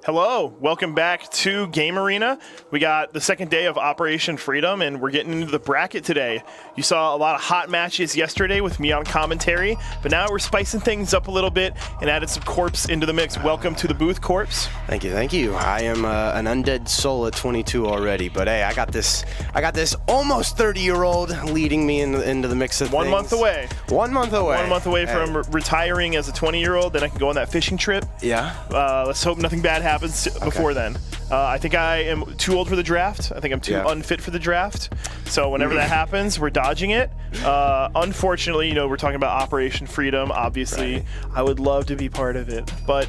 Hello, welcome back to Game Arena. We got the second day of Operation Freedom, and we're getting into the bracket today. You saw a lot of hot matches yesterday with me on commentary, but now we're spicing things up a little bit and added some Corpse into the mix. Welcome to the booth, Corpse. Thank you, thank you. I am an undead soul at 22 already, but hey, I got this almost 30-year-old leading me into the mix of things. 1 month away. 1 month away. 1 month away from retiring as a 20-year-old. Then I can go on that fishing trip. Yeah. Let's hope nothing bad happens before then. I think I am too old for the draft. I think I'm too unfit for the draft. So whenever that happens, we're dodging it. Unfortunately, you know, we're talking about Operation Freedom. Obviously, right. I would love to be part of it, but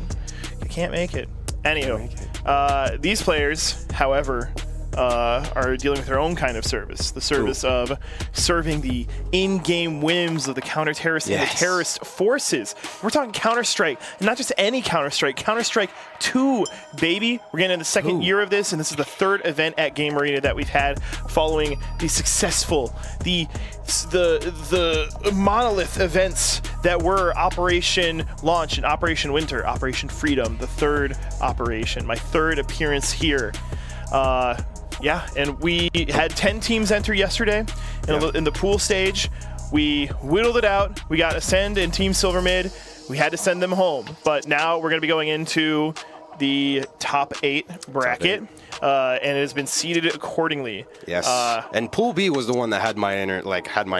you can't make it. Anywho, these players, however, are dealing with their own kind of service, the service of serving the in-game whims of the counter-terrorists and the terrorist forces. We're talking Counter-Strike, and not just any Counter-Strike, Counter-Strike 2, baby. We're getting in the second year of this, and this is the third event at Game Arena that we've had following the successful, the monolith events that were Operation Launch and Operation Winter, Operation Freedom, the third operation, my third appearance here. Yeah, and we had 10 teams enter yesterday in the pool stage. We whittled it out. We got Ascend and Team Silver Mid. We had to send them home, but now we're going to be going into the top 8 bracket, and it has been seeded accordingly. Yes, and Pool B was the one that had my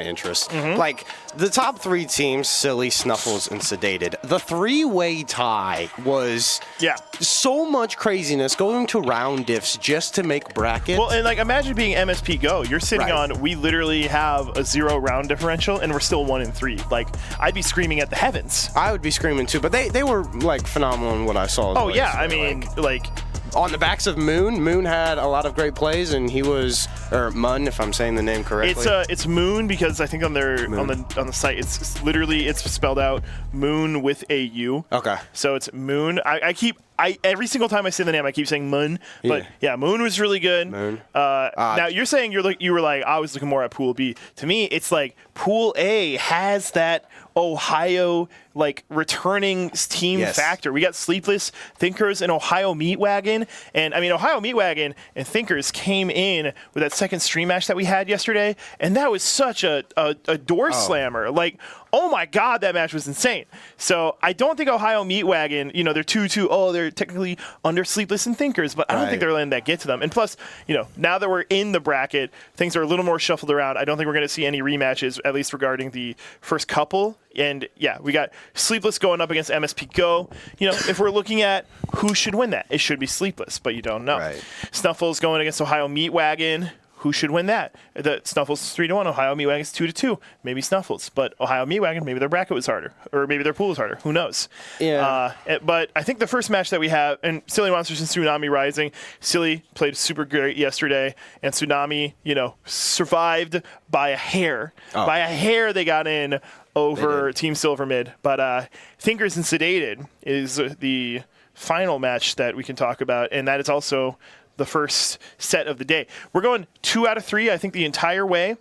interest. Like the top 3 teams, Silly, Snuffles, and Sedated. The 3-way tie was so much craziness going to round diffs just to make brackets. Well, and like imagine being MSP Go. You're sitting on, we literally have a 0 round differential, and we're still 1-3. Like I'd be screaming at the heavens. I would be screaming too, but they were like phenomenal in what I saw. Oh yeah, I mean like on the backs of Moon. Moon had a lot of great plays, and he was, or Mun, if I'm saying the name correctly. It's Moon because I think on their on the site it's literally spelled out Moon with a U. Okay. So it's Moon. I every single time I say the name I keep saying Mun, but yeah, Moon was really good. Moon. Now you're saying you were like I was looking more at Pool B. To me, it's like Pool A has that Ohio like returning team factor. We got Sleepless, Thinkers, and Ohio Meat Wagon. And I mean Ohio Meat Wagon and Thinkers came in with that second stream match that we had yesterday, and that was such a door slammer. Like, oh my God, that match was insane. So I don't think Ohio Meat Wagon, you know, they're 2-2. Oh, they're technically under Sleepless and Thinkers, but I don't think they're letting that get to them. And plus, you know, now that we're in the bracket, things are a little more shuffled around. I don't think we're going to see any rematches, at least regarding the first couple. And yeah, we got Sleepless going up against MSP Go. You know, if we're looking at who should win that, it should be Sleepless, but you don't know. Snuffles going against Ohio Meat Wagon. Who should win that? The Snuffles 3-1, Ohio Meat Wagon's 2-2. Maybe Snuffles, but Ohio Meat Wagon, maybe their bracket was harder, or maybe their pool was harder. Who knows? Yeah. But I think the first match that we have, and Silly Monsters and Tsunami Rising. Silly played super great yesterday, and Tsunami, you know, survived by a hair. By a hair, they got in over Team Silver Mid. But Thinkers and Sedated is the final match that we can talk about, and that is also the first set of the day. We're going 2 out of 3, I think, the entire way.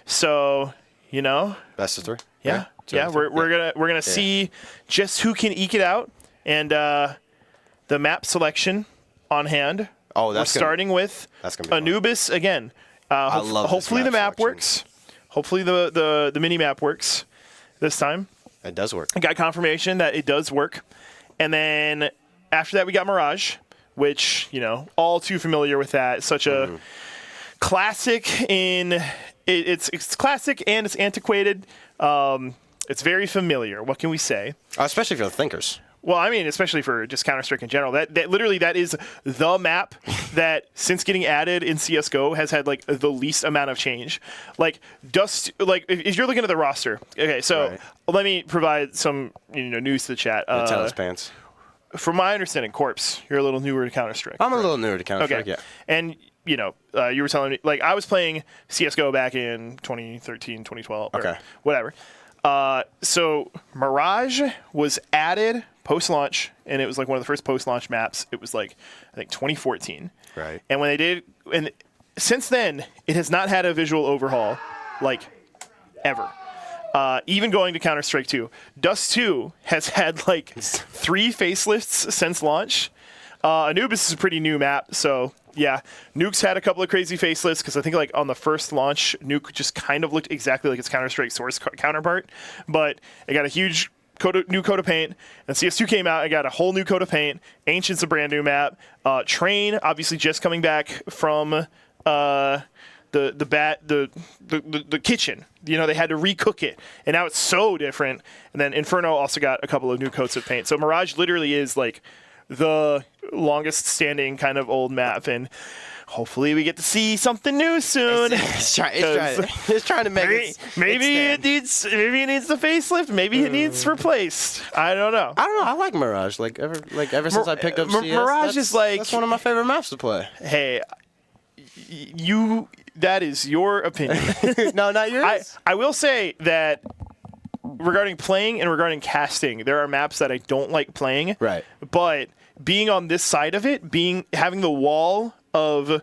So, you know, best of 3. Yeah. We're gonna see just who can eke it out, and the map selection on hand. Oh, we're starting with Anubis again. I love hopefully the map works. Hopefully the mini map works this time. It does work. I got confirmation that it does work, and then after that we got Mirage, which, you know, all too familiar with that. Such a classic in it's classic and it's antiquated. It's very familiar. What can we say? Especially for the Thinkers. Well, I mean, especially for just Counter-Strike in general. That literally that is the map that since getting added in CS:GO has had like the least amount of change. Like if you're looking at the roster. Okay, so let me provide some news to the chat. Tell us, Pants. From my understanding, Corpse, you're a little newer to Counter-Strike. I'm a little newer to Counter-Strike, yeah. And, you know, you were telling me, like, I was playing CSGO back in 2013, 2012, or whatever. So Mirage was added post-launch, and it was, like, one of the first post-launch maps. It was, like, I think 2014. Right. And when they did, and since then, it has not had a visual overhaul, like, ever. Even going to Counter-Strike 2. Dust 2 has had like 3 facelifts since launch. Anubis is a pretty new map, so yeah. Nuke's had a couple of crazy facelifts because I think like on the first launch, Nuke just kind of looked exactly like its Counter-Strike Source counterpart, but it got a huge new coat of paint, and CS2 came out and got a whole new coat of paint. Ancient's a brand new map. Train, obviously just coming back from the kitchen. You know, they had to recook it, and now it's so different. And then Inferno also got a couple of new coats of paint. So Mirage literally is like the longest standing kind of old map, and hopefully we get to see something new soon. It's trying to make it. Maybe it needs the facelift. Maybe it needs replaced. I don't know. I like Mirage. Ever since I picked up CS, Mirage is that's one of my favorite maps to play. Hey, that is your opinion. No, not yours. I will say that regarding playing and regarding casting, there are maps that I don't like playing. Right. But being on this side of it, having the wall of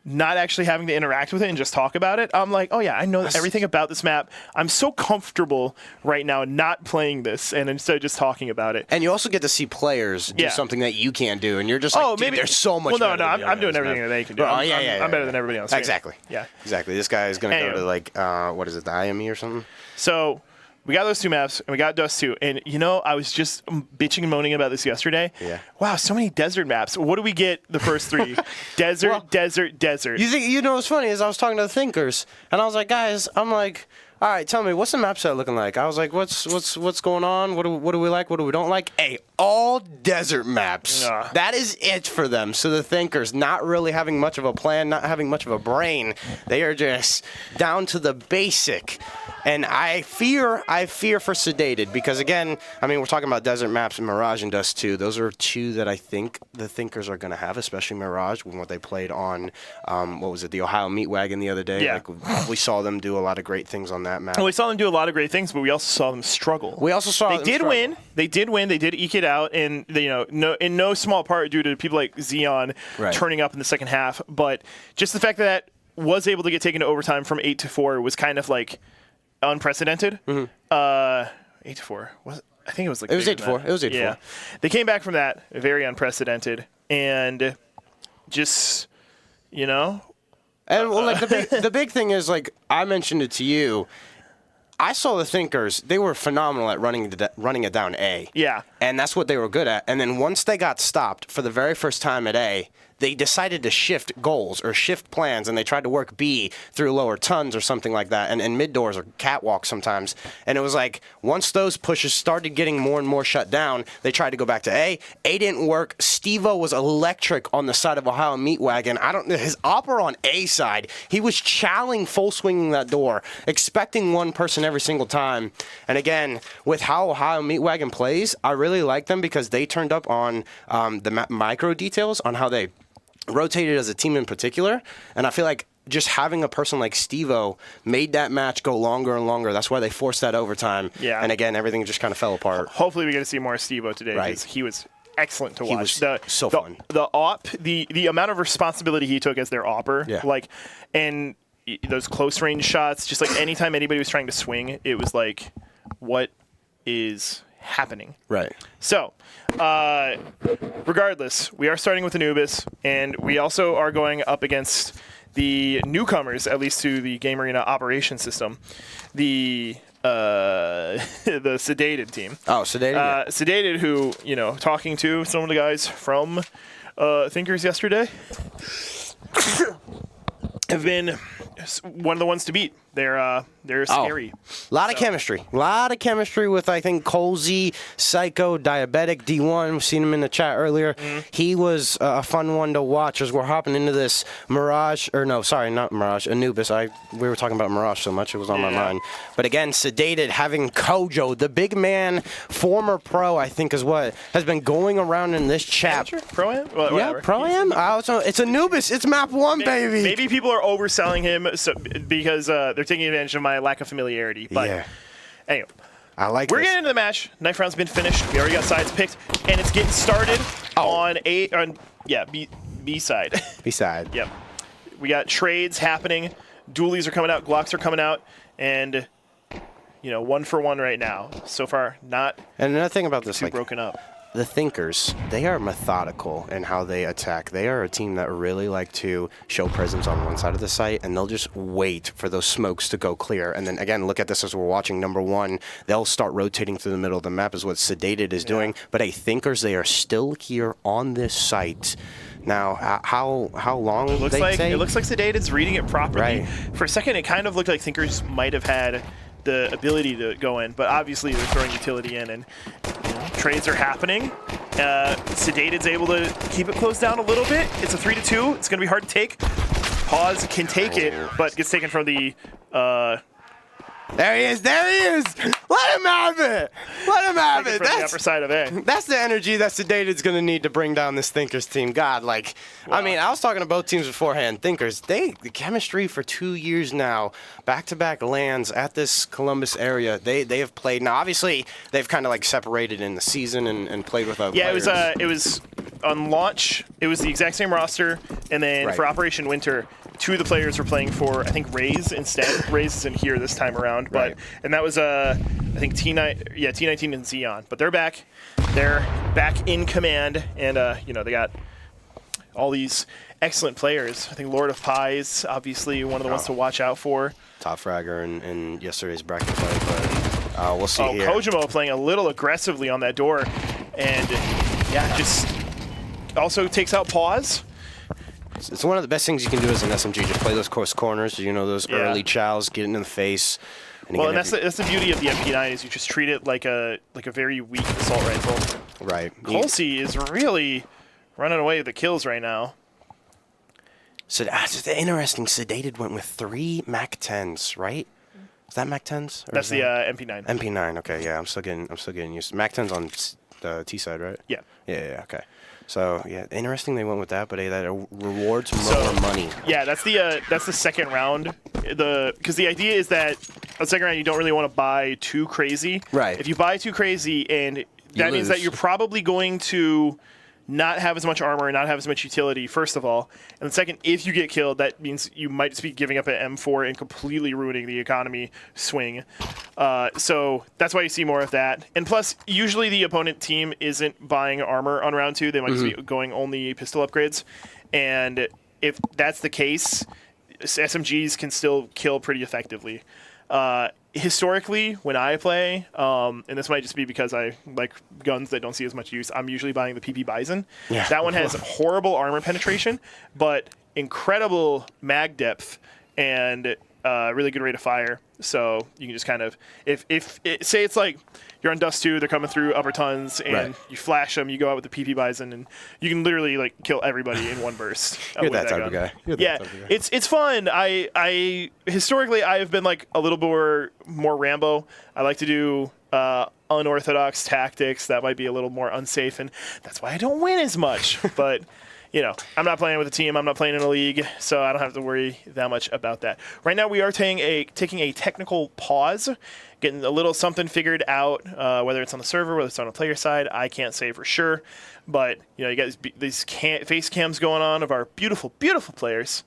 not actually having to interact with it and just talk about it, I'm like, oh yeah, I know everything about this map. I'm so comfortable right now not playing this and instead of just talking about it. And you also get to see players do something that you can't do, and you're just like, maybe there's so much. Well, no, I'm doing everything that they can do. I'm better than everybody else. Exactly. Yeah. Exactly. This guy is going to go to like, what is it, the IME or something? So we got those two maps, and we got Dust 2. And, you know, I was just bitching and moaning about this yesterday. Yeah. Wow, so many desert maps. What do we get the first three? Desert. You know what's funny is I was talking to the Thinkers, and I was like, guys, I'm like, all right, tell me, what's the map set looking like? I was like, what's going on? What do we like? What do we don't like? Hey, all desert maps. That is it for them. So the Thinkers, not really having much of a plan, not having much of a brain, they are just down to the basic. And I fear for Sedated because, again, I mean, we're talking about desert maps and Mirage and Dust 2. Those are two that I think the Thinkers are going to have, especially Mirage, when what they played on, the Ohio Meat Wagon the other day. Yeah. Like, we saw them do a lot of great things on that map. Well, we saw them do a lot of great things, but we also saw them struggle. They did win. They did eke it out, and in no small part due to people like Xeon turning up in the second half. But just the fact that was able to get taken to overtime from 8-4 was kind of like unprecedented. 8-4. I think it was like it was 8-4. It was 8-4. Yeah, they came back from that very unprecedented, and just And like the big thing is, like I mentioned it to you, I saw the Thinkers. They were phenomenal at running it down A. Yeah. And that's what they were good at. And then once they got stopped for the very first time at A, they decided to shift goals or shift plans, and they tried to work B through lower tons or something like that, and mid doors or catwalks sometimes. And it was like once those pushes started getting more and more shut down, they tried to go back to A. A didn't work. Steve-O was electric on the side of Ohio Meat Wagon. His opera on A side, he was chowing, full swinging that door, expecting one person every single time. And again, with how Ohio Meat Wagon plays, I really like them because they turned up on the micro details on how they rotated as a team in particular, and I feel like just having a person like Steve-O made that match go longer and longer. That's why they forced that overtime. Yeah. And again, everything just kind of fell apart. Hopefully we get to see more Steve-O today because he was excellent to watch. He was so fun. The amount of responsibility he took as their opper, and those close range shots, just like anytime anybody was trying to swing, it was like, what is happening? Right. So, regardless, we are starting with Anubis, and we also are going up against the newcomers, at least to the Game Arena operation system, the Sedated team. Oh, Sedated. Sedated, who, talking to some of the guys from Thinkers yesterday, have been one of the ones to beat. They're scary. A lot of chemistry. A lot of chemistry with, I think, Colsey, Psycho, Diabetic, D1. We've seen him in the chat earlier. Mm-hmm. He was a fun one to watch as we're hopping into this Mirage. Or no, sorry, not Mirage. Anubis. We were talking about Mirage so much, it was on my mind. But again, Sedated, having Kojo, the big man, former pro, I think is what has been going around in this chat. Pro-Am? Well, yeah, Pro-Am. It's Anubis. It's map 1, baby. Maybe people are overselling him because they're taking advantage of my lack of familiarity. But anyway, we're getting into the match. Knife round's been finished. We already got sides picked, and it's getting started on B side. B side. Yep. We got trades happening. Dualies are coming out. Glocks are coming out, and 1-for-1 right now. So far, not. And another thing about this, broken up. the Thinkers, they are methodical in how they attack. They are a team that really like to show presence on one side of the site, and they'll just wait for those smokes to go clear. And then, again, look at this as we're watching. Number one, they'll start rotating through the middle of the map is what Sedated is doing. But Thinkers, they are still here on this site. Now, how long it looks they like take? It looks like Sedated's reading it properly. Right. For a second, it kind of looked like Thinkers might have had the ability to go in, but obviously they're throwing utility in, and trades are happening. Sedated's able to keep it closed down a little bit. It's a 3-2. It's going to be hard to take. Pause can take it, but gets taken from the... There he is. There he is. Let him have it. Let him have it. That's the upper side of A. That's the energy that Sedated's going to need to bring down this Thinkers team. God, like, wow. I mean, I was talking to both teams beforehand. Thinkers, the chemistry for 2 years now, back-to-back LANs at this Columbus area. They have played. Now, obviously, they've kind of like separated in the season and played with other players. It was on launch. It was the exact same roster, and then for Operation Winter, 2 of the players were playing for, I think, Raze instead. Raze isn't here this time around, but and that was I think T19 and Xeon. But they're back. They're back in command, and they got all these excellent players. I think Lord of Pies, obviously one of the ones to watch out for. Top fragger in yesterday's bracket play, but we'll see here. Kojimo playing a little aggressively on that door, and just also takes out Pause. It's one of the best things you can do as an SMG. Just play those close corners, those early chows, get in the face. And that's the beauty of the MP9 is you just treat it like a very weak assault rifle. Right. Colsey is really running away with the kills right now. So that's interesting. Sedated went with 3 MAC-10s, right? Is that MAC-10s? That's the MP9. MP9. Okay, yeah. I'm still getting used. MAC-10s on the T side, right? Yeah. Yeah. Okay. So interesting they went with that, but that rewards more money. Yeah, that's the second round. Because the idea is that the second round you don't really want to buy too crazy. Right. If you buy too crazy, and that means that you're probably going to not have as much armor and not have as much utility, first of all. And then second, if you get killed, that means you might just be giving up an M4 and completely ruining the economy swing. So that's why you see more of that. And plus, usually the opponent team isn't buying armor on round 2. They might just be going only pistol upgrades. And if that's the case, SMGs can still kill pretty effectively. Historically, when I play, and this might just be because I like guns that don't see as much use, I'm usually buying the PP Bison. Yeah. That one has horrible armor penetration, but incredible mag depth and really good rate of fire. So you can just kind of, say it's like you're on Dust 2, they're coming through upper tons, and you flash them, you go out with the PP Bison, and you can literally like kill everybody in one burst. You're that type of guy. It's fun. I historically I have been like a little more Rambo. I like to do unorthodox tactics that might be a little more unsafe, and that's why I don't win as much. But I'm not playing with a team. I'm not playing in a league, so I don't have to worry that much about that. Right now, we are taking a technical pause, getting a little something figured out, whether it's on the server, whether it's on the player side. I can't say for sure, but you got these face cams going on of our beautiful, beautiful players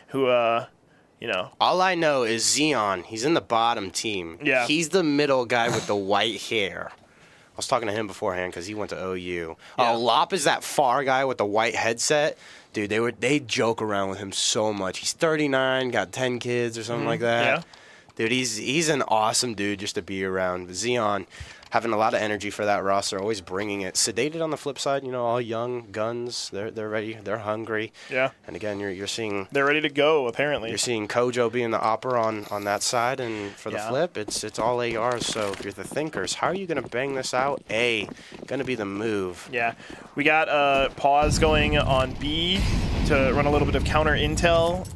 who, All I know is Xeon. He's in the bottom team. Yeah. He's the middle guy with the white hair. I was talking to him beforehand because he went to OU. Yeah. Lop is that far guy with the white headset. Dude, they joke around with him so much. He's 39, got 10 kids or something like that. Yeah. Dude, he's an awesome dude just to be around. Xeon having a lot of energy for that roster, always bringing it. Sedated on the flip side, all young guns. They're ready. They're hungry. Yeah. And again, you're seeing they're ready to go. Apparently, you're seeing Kojo being the opper on that side, and for the flip, it's all ARs. So if you're the Thinkers, how are you gonna bang this out? Gonna be the move. Yeah, we got pause going on B to run a little bit of counter intel.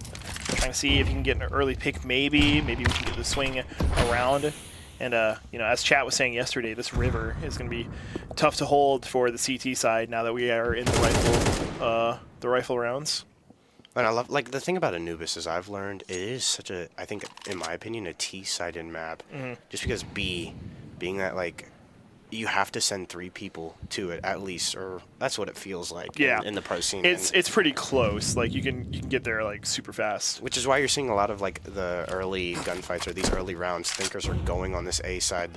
Trying to see if you can get an early pick. Maybe we can get the swing around. And, as Chat was saying yesterday, this river is going to be tough to hold for the CT side now that we are in the rifle rounds. And I love, the thing about Anubis is I've learned it is such I think, in my opinion, a T-sided map. Just because B, being that, you have to send 3 people to it at least, or that's what it feels like in the pro scene. It's pretty close. Like you can get there like super fast. Which is why you're seeing a lot of like the early gunfights or these early rounds. Thinkers are going on this A side.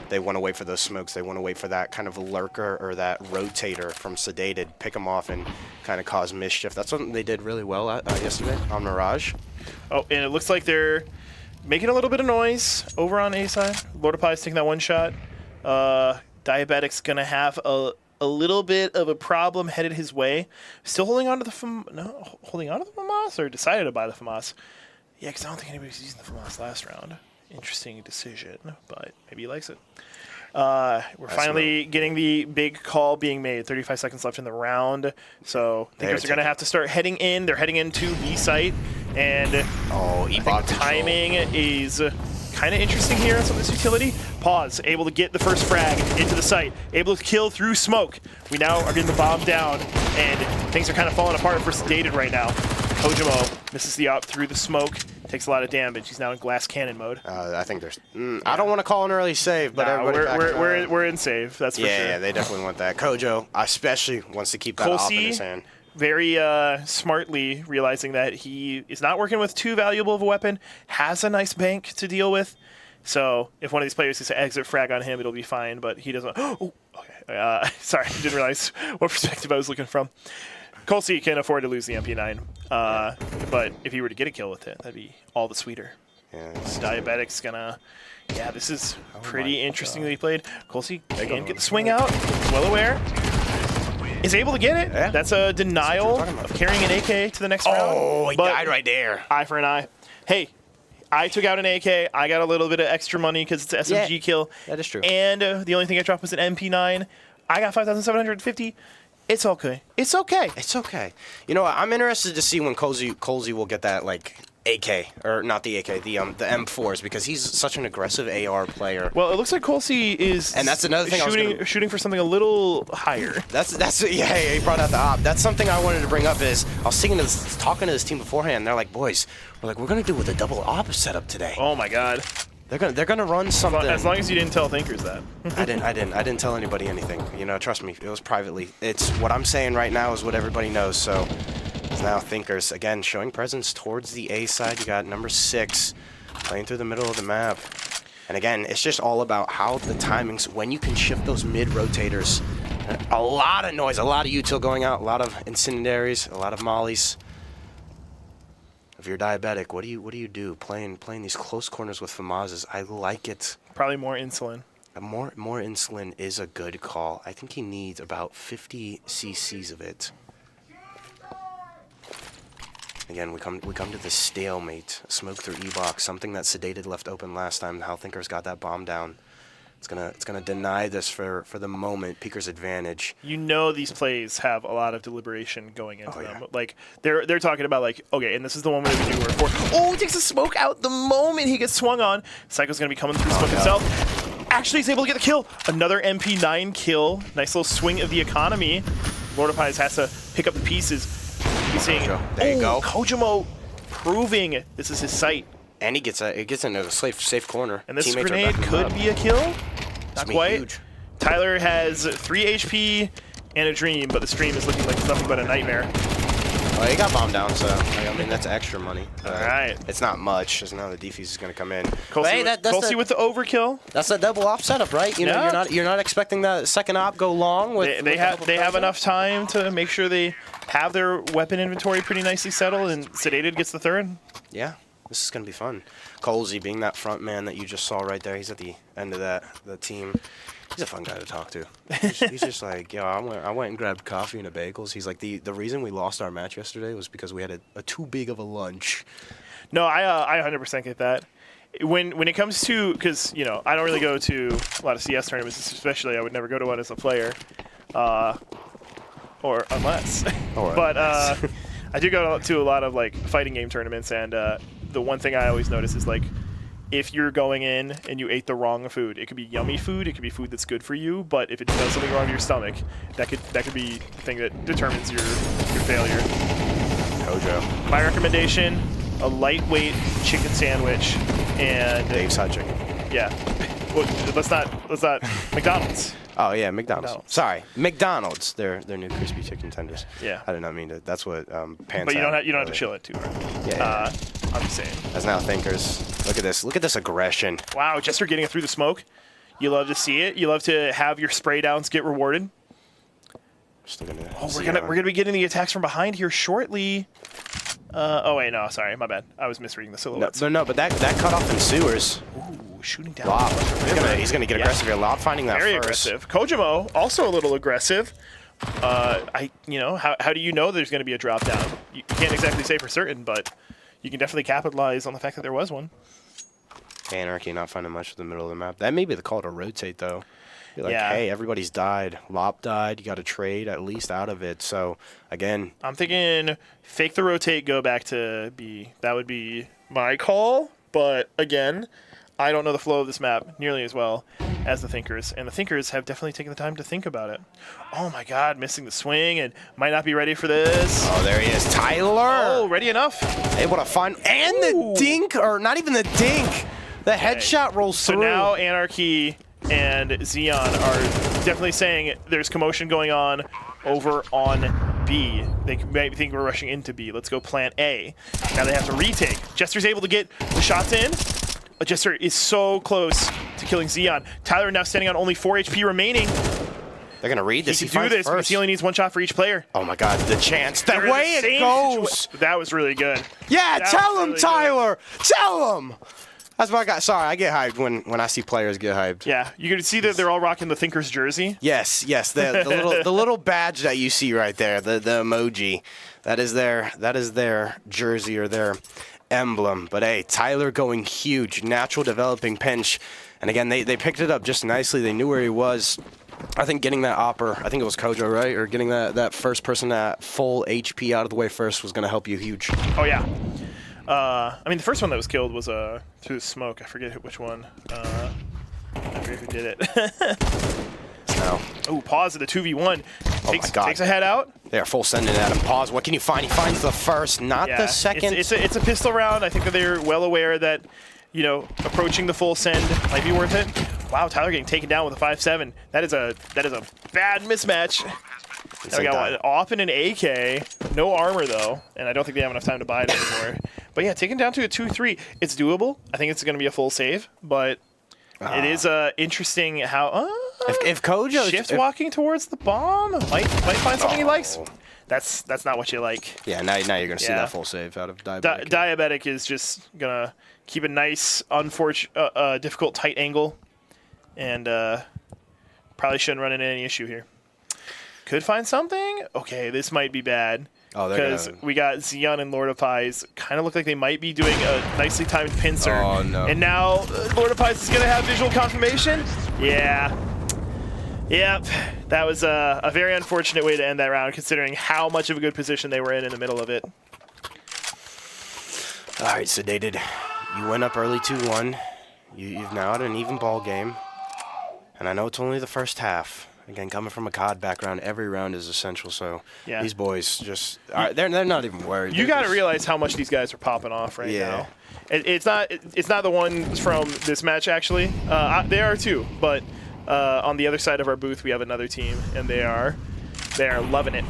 They want to wait for those smokes. They want to wait for that kind of lurker or that rotator from Sedated, pick them off and kind of cause mischief. That's something they did really well yesterday on Mirage. Oh, and it looks like they're making a little bit of noise over on A side. Lord of Pie's taking that one shot. Diabetic's gonna have a little bit of a problem headed his way. Still holding on to the holding on to the FAMAS, or decided to buy the FAMAS. Yeah, because I don't think anybody's using the FAMAS last round. Interesting decision, but maybe he likes it. We're finally getting the big call being made. 35 seconds left in the round, so Thinkers are going to have to start heading in. They're heading into B site, and I think timing is kind of interesting here on some of this utility. Pause, able to get the first frag into the site, able to kill through smoke. We now are getting the bomb down, and things are kind of falling apart for Sedated right now. Kojimo misses the op through the smoke, takes a lot of damage. He's now in glass cannon mode. I think there's... I don't want to call an early save, but we're in save, that's for sure. Yeah, they definitely want that. Kojo especially wants to keep that op in his hand. Very smartly realizing that he is not working with too valuable of a weapon, has a nice bank to deal with. So if one of these players is to exit frag on him, it'll be fine, but he doesn't... Oh, okay. Sorry, didn't realize what perspective I was looking from. Colsey can afford to lose the MP9, but if he were to get a kill with it, that'd be all the sweeter. Yeah, Diabetic's gonna... Yeah, this is pretty interestingly played. Colsey can get the swing out, well aware. Is able to get it. Yeah. That's a denial of carrying an AK to the next round. Oh, he died right there. Eye for an eye. Hey, I took out an AK. I got a little bit of extra money because it's an SMG kill. That is true. And the only thing I dropped was an MP9. I got 5,750. It's okay. It's okay. It's okay. You know what? I'm interested to see when Colsey will get that, like, AK, or not the AK, the M4s, because he's such an aggressive AR player. Well, it looks like Colsey is and that's another thing shooting for something a little higher. That's yeah, he brought out the op. That's something I wanted to bring up is I was talking to this team beforehand. They're like, boys, we're gonna do with a double op setup today. Oh my god. They're gonna run something. As long as you didn't tell Thinkers that. I didn't tell anybody anything. You know, trust me, it was privately. It's what I'm saying right now is what everybody knows. So it's now Thinkers again showing presence towards the A side. You got number 6 playing through the middle of the map. And again, it's just all about how the timings, when you can shift those mid rotators. A lot of noise, a lot of util going out, a lot of incendiaries, a lot of mollies. If you're diabetic, what do you do? Playing these close corners with FAMASs, I like it. Probably more insulin. More insulin is a good call. I think he needs about 50 cc's of it. Again, we come to the stalemate. Smoke through E-box, something that Sedated left open last time. How Thinkers got that bomb down. It's gonna deny this for the moment. Peeker's advantage. You know these plays have a lot of deliberation going into them. Like they're talking about like, okay, and this is the one where we do for. Oh, he takes the smoke out the moment he gets swung on. Psycho's gonna be coming through smoke himself. Actually, he's able to get the kill. Another MP9 kill. Nice little swing of the economy. Lord of Pies has to pick up the pieces. He's saying, there you go. Kojimo proving this is his site. And he gets into a safe corner. And this grenade could be a kill. Not quite. Huge. Tyler has 3 HP and a dream, but the stream is looking like nothing but a nightmare. Well, he got bombed down, so I mean that's extra money. All right. It's not much, because now the defuse is going to come in. Colsey with the overkill. That's a double op setup, right? You know, you're not expecting that second op go long with. They have enough time to make sure they have their weapon inventory pretty nicely settled, and Sedated gets the third. Yeah. This is going to be fun. Colsey being that front man that you just saw right there. He's at the end of the team. He's a fun guy to talk to. He's just like, yo, I went and grabbed coffee and a bagels. He's like, the reason we lost our match yesterday was because we had a too big of a lunch. No, I 100% get that. When it comes to, because, you know, I don't really go to a lot of CS tournaments, especially I would never go to one as a player. Or unless. But I do go to a lot of like fighting game tournaments, and the one thing I always notice is like if you're going in and you ate the wrong food, it could be yummy food, it could be food that's good for you, but if it does something wrong to your stomach, that could be the thing that determines your failure. Kojo. My recommendation: a lightweight chicken sandwich and Dave's hot chicken. Yeah. let's not McDonald's. Oh yeah, McDonald's. Sorry, McDonald's. Their new crispy chicken tenders. Yeah. I did not mean to. That's what Pants. But you don't have to chill it too hard. Yeah. I'm just saying. As now thinkers, look at this. Look at this aggression. Wow, Jester getting it through the smoke. You love to see it. You love to have your spray downs get rewarded. We're gonna be getting the attacks from behind here shortly. Oh wait, no, sorry, my bad. I was misreading the silhouettes. No, but that cut off in sewers. Ooh, shooting down. Lob. He's gonna get aggressive here. Lob finding that very first. aggressive. Kojimo also a little aggressive. How do you know there's gonna be a drop down? You can't exactly say for certain, but you can definitely capitalize on the fact that there was one. Anarchy not finding much in the middle of the map. That may be the call to rotate though. You're like, hey, everybody's died. Lop died. You got to trade at least out of it. So, again. I'm thinking fake the rotate, go back to B. That would be my call. But, again, I don't know the flow of this map nearly as well as the Thinkers. And the Thinkers have definitely taken the time to think about it. Oh, my God, missing the swing and might not be ready for this. Oh, there he is. Tyler. Oh, ready enough. Able to find. And the dink, or not even the dink. The headshot rolls through. So now Anarchy and Xeon are definitely saying there's commotion going on over on B. They might think we're rushing into B. Let's go plant A. Now they have to retake. Jester's able to get the shots in. Jester is so close to killing Xeon. Tyler now standing on only 4 HP remaining. They're going to read this. He can do this because he only needs 1 shot for each player. Oh my God, the chance. The way it goes. That was really good. Yeah, tell him, Tyler. Tell him. That's what I got. Sorry, I get hyped when I see players get hyped. Yeah, you can see that they're all rocking the Thinkers jersey. Yes. The little badge that you see right there, the emoji, that is their jersey or their emblem. But hey, Tyler going huge, natural developing pinch, and again they picked it up just nicely. They knew where he was. I think getting that opper, I think it was Kojo, right? Or getting that first person at full HP out of the way first was going to help you huge. Oh yeah. I mean, the first one that was killed was through the smoke. I forget which one. I forget who did it. No. Oh, pause at the 2v1. Takes a head out. They're full sending at him. Pause. What can you find? He finds the first, not the second. It's a pistol round. I think that they're well aware that, approaching the full send might be worth it. Wow, Tyler getting taken down with a 5-7. That is a bad mismatch. Now we got one off in an AK. No armor, though, and I don't think they have enough time to buy it anymore. But yeah, taken down to a 2-3. It's doable. I think it's going to be a full save, but it is interesting how... if Kojo... Shift walking towards the bomb. Might find something he likes. That's not what you like. Yeah, now you're going to see that full save out of Diabetic. Diabetic is just going to keep a nice, difficult, tight angle, and probably shouldn't run into any issue here. Could find something? Okay, this might be bad. Oh, because we got Xeon and Lord of Pies. Kind of look like they might be doing a nicely timed pincer. Oh, no. And now Lord of Pies is going to have visual confirmation? Yeah. Yep. That was a very unfortunate way to end that round, considering how much of a good position they were in the middle of it. All right, Sedated. You went up early 2-1. You've now had an even ball game. And I know it's only the first half. Again, coming from a COD background, every round is essential. So these boys just they're not even worried. You got to realize how much these guys are popping off right now. It's not the ones from this match actually. They are too, but on the other side of our booth we have another team, and they are loving it.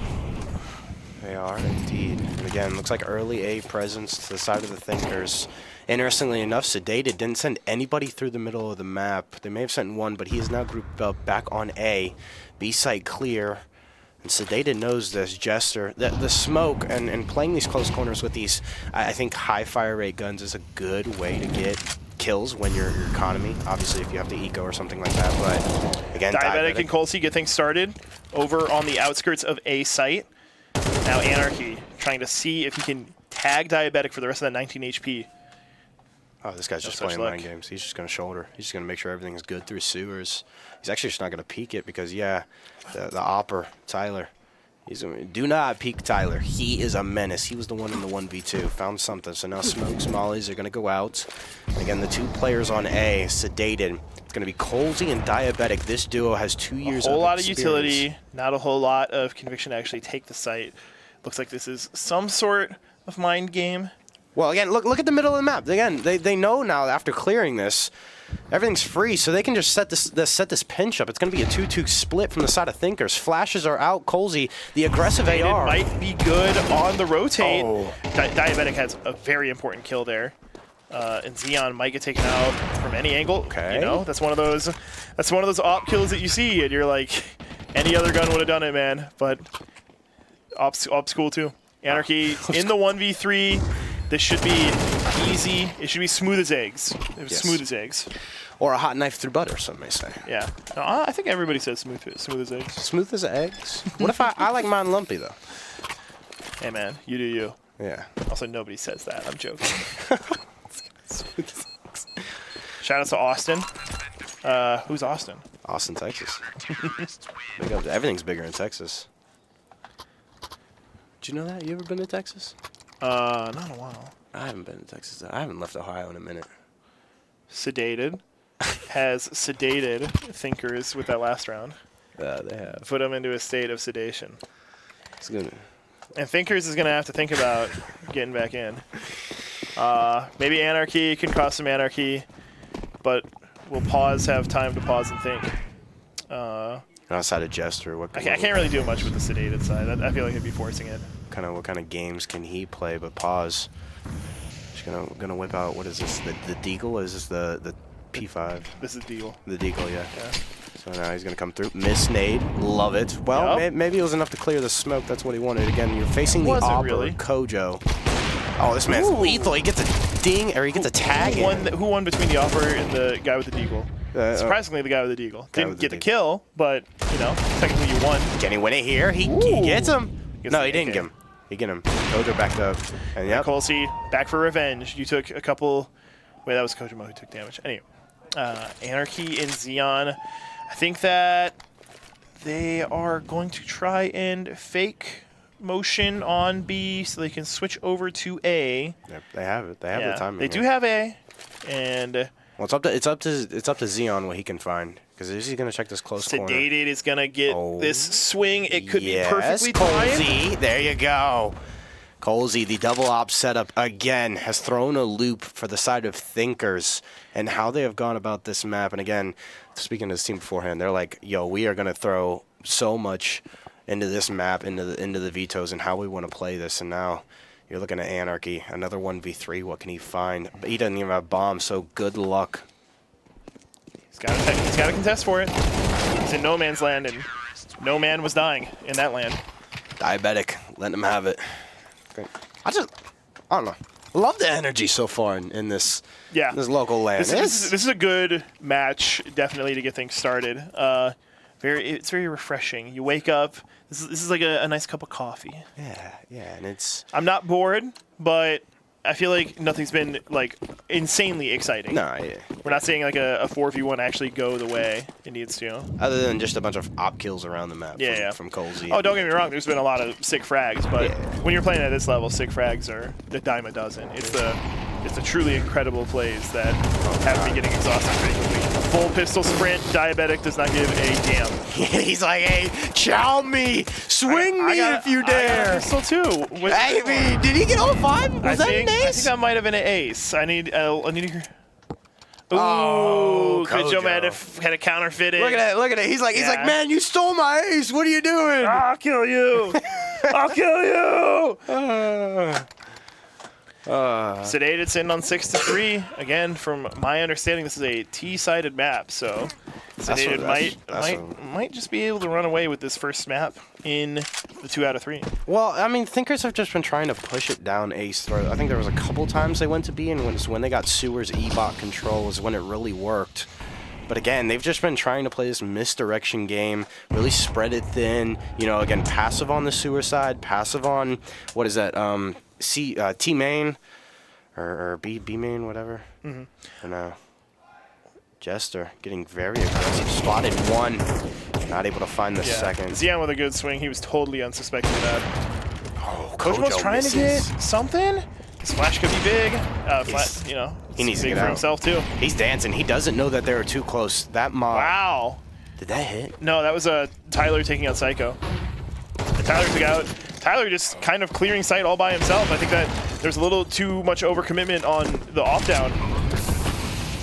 They are indeed. And again, looks like early A presence to the side of the Thinkers. Interestingly enough, Sedated didn't send anybody through the middle of the map. They may have sent one, but he is now grouped up back on A. B site clear. And Sedated knows this. Jester, the smoke and playing these close corners with these, I think, high fire rate guns is a good way to get kills when your economy. Obviously, if you have the eco or something like that. But again, Diabetic and Colsey get things started over on the outskirts of A site. Now Anarchy trying to see if he can tag Diabetic for the rest of that 19 HP. Oh, this guy's just playing mind games. He's just going to shoulder. He's just going to make sure everything is good through sewers. He's actually just not going to peek it because, the opper, Tyler. Do not peek Tyler. He is a menace. He was the one in the 1v2. Found something. So now smokes, mollies are going to go out. And again, the two players on A, Sedated. It's going to be Colsey and Diabetic. This duo has 2 years of experience. A whole lot of utility, not a whole lot of conviction to actually take the site. Looks like this is some sort of mind game. Well, again, look at the middle of the map. Again, they know now after clearing this, everything's free, so they can just set this pinch up. It's going to be a 2-2 split from the side of Thinkers. Flashes are out. Colsey, the aggressive AR. Might be good on the rotate. Oh. Diabetic has a very important kill there. And Xeon might get taken out from any angle. Okay. You know, that's one of those op kills that you see, and you're like, any other gun would have done it, man. But op's cool too. Anarchy in the 1v3. This should be easy. It should be smooth as eggs. Smooth as eggs. Or a hot knife through butter, some may say. Yeah. No, I think everybody says smooth as eggs. Smooth as eggs? What if I like mine lumpy, though? Hey, man. You do you. Yeah. Also, nobody says that. I'm joking. Shout out to Austin. Who's Austin? Austin, Texas. Big up. Everything's bigger in Texas. Did you know that? You ever been to Texas? Not in a while. I haven't been to Texas. I haven't left Ohio in a minute. Sedated has sedated Thinkers with that last round. They have. Put them into a state of sedation. It's good. And Thinkers is going to have to think about getting back in. Maybe Anarchy can cause some anarchy, but we'll have time to pause and think. Outside of Jester, what? I can't really do much with the sedated side. I feel like I'd be forcing it. What kind of games can he play? But pause. Just gonna whip out. What is this? The Deagle? Is this the P5? This is Deagle. The Deagle, yeah. So now he's gonna come through. Miss nade. Love it. Well, maybe it was enough to clear the smoke. That's what he wanted. Again, you're facing the Opera, really? Kojo. Oh, this man's lethal. He gets a ding, or he gets a tag. Who won between the Opera and the guy with the Deagle? Surprisingly, the guy with the Deagle. Didn't get the kill, but, you know, technically you won. Can he win it here? He gets him. No, he didn't get him. He get him. Kojo backed up. And yep. Colsey, back for revenge. You took a couple. Wait, that was Kojima who took damage. Anyway, Anarchy and Xeon. I think that they are going to try and fake motion on B so they can switch over to A. Yep, they have it. They have the timing. They do have A, and well, it's up to Xeon what he can find. Because is he going to check this close corner? Sedated is going to get this swing. It could be perfectly timed. Colsey, there you go. Colsey, the double op setup again, has thrown a loop for the side of Thinkers and how they have gone about this map. And again, speaking to this team beforehand, they're like, yo, we are going to throw so much into this map, into the vetoes and how we want to play this. And now you're looking at Anarchy, another 1v3. What can he find? But he doesn't even have bombs, so good luck. He's got to contest for it. He's in no man's land, and no man was dying in that land. Diabetic, letting him have it. I don't know. Love the energy so far in this local land. This is a good match, definitely, to get things started. It's very refreshing. You wake up. This is like a nice cup of coffee. Yeah, and it's. I'm not bored, but I feel like nothing's been like insanely exciting. No, yeah. We're not seeing like a 4v1 actually go the way it needs to. Other than just a bunch of op kills around the map. From Colsey. Oh, don't get me wrong. There's been a lot of sick frags, but when you're playing at this level, sick frags are the dime a dozen. It's the truly incredible plays that have me getting exhausted pretty quickly. Full pistol sprint. Diabetic does not give a damn. He's like, hey, chow me, swing me if you dare. I got a pistol too. Hey, did he get all 5? Was that an ace? I think that might have been an ace. I need to hear. Ooh, Kojo had to counterfeit it. Look at it. He's like, man, you stole my ace. What are you doing? I'll kill you. I'll kill you. Sedated sitting on 6-3. Again, from my understanding, this is a T-sided map, so Sedated might just be able to run away with this first map in the 2 out of 3. Well, I mean, Thinkers have just been trying to push it down A's throat. I think there was a couple times they went to B, and when they got Sewer's E-bot control is when it really worked. But again, they've just been trying to play this misdirection game, really spread it thin. You know, again, passive on the Sewer side, passive on, what is that, T main or B main, whatever. And Jester getting very aggressive. Spotted 1, not able to find the second. Xeon with a good swing. He was totally unsuspecting of that. Oh, Kojo's trying to get something. This flash could be big. He needs to get for out. Himself too. He's dancing. He doesn't know that they were too close. That mob. Wow. Did that hit? No, that was Tyler taking out Psycho. And Tyler took out. Tyler just kind of clearing sight all by himself. I think that there's a little too much overcommitment on the off-down.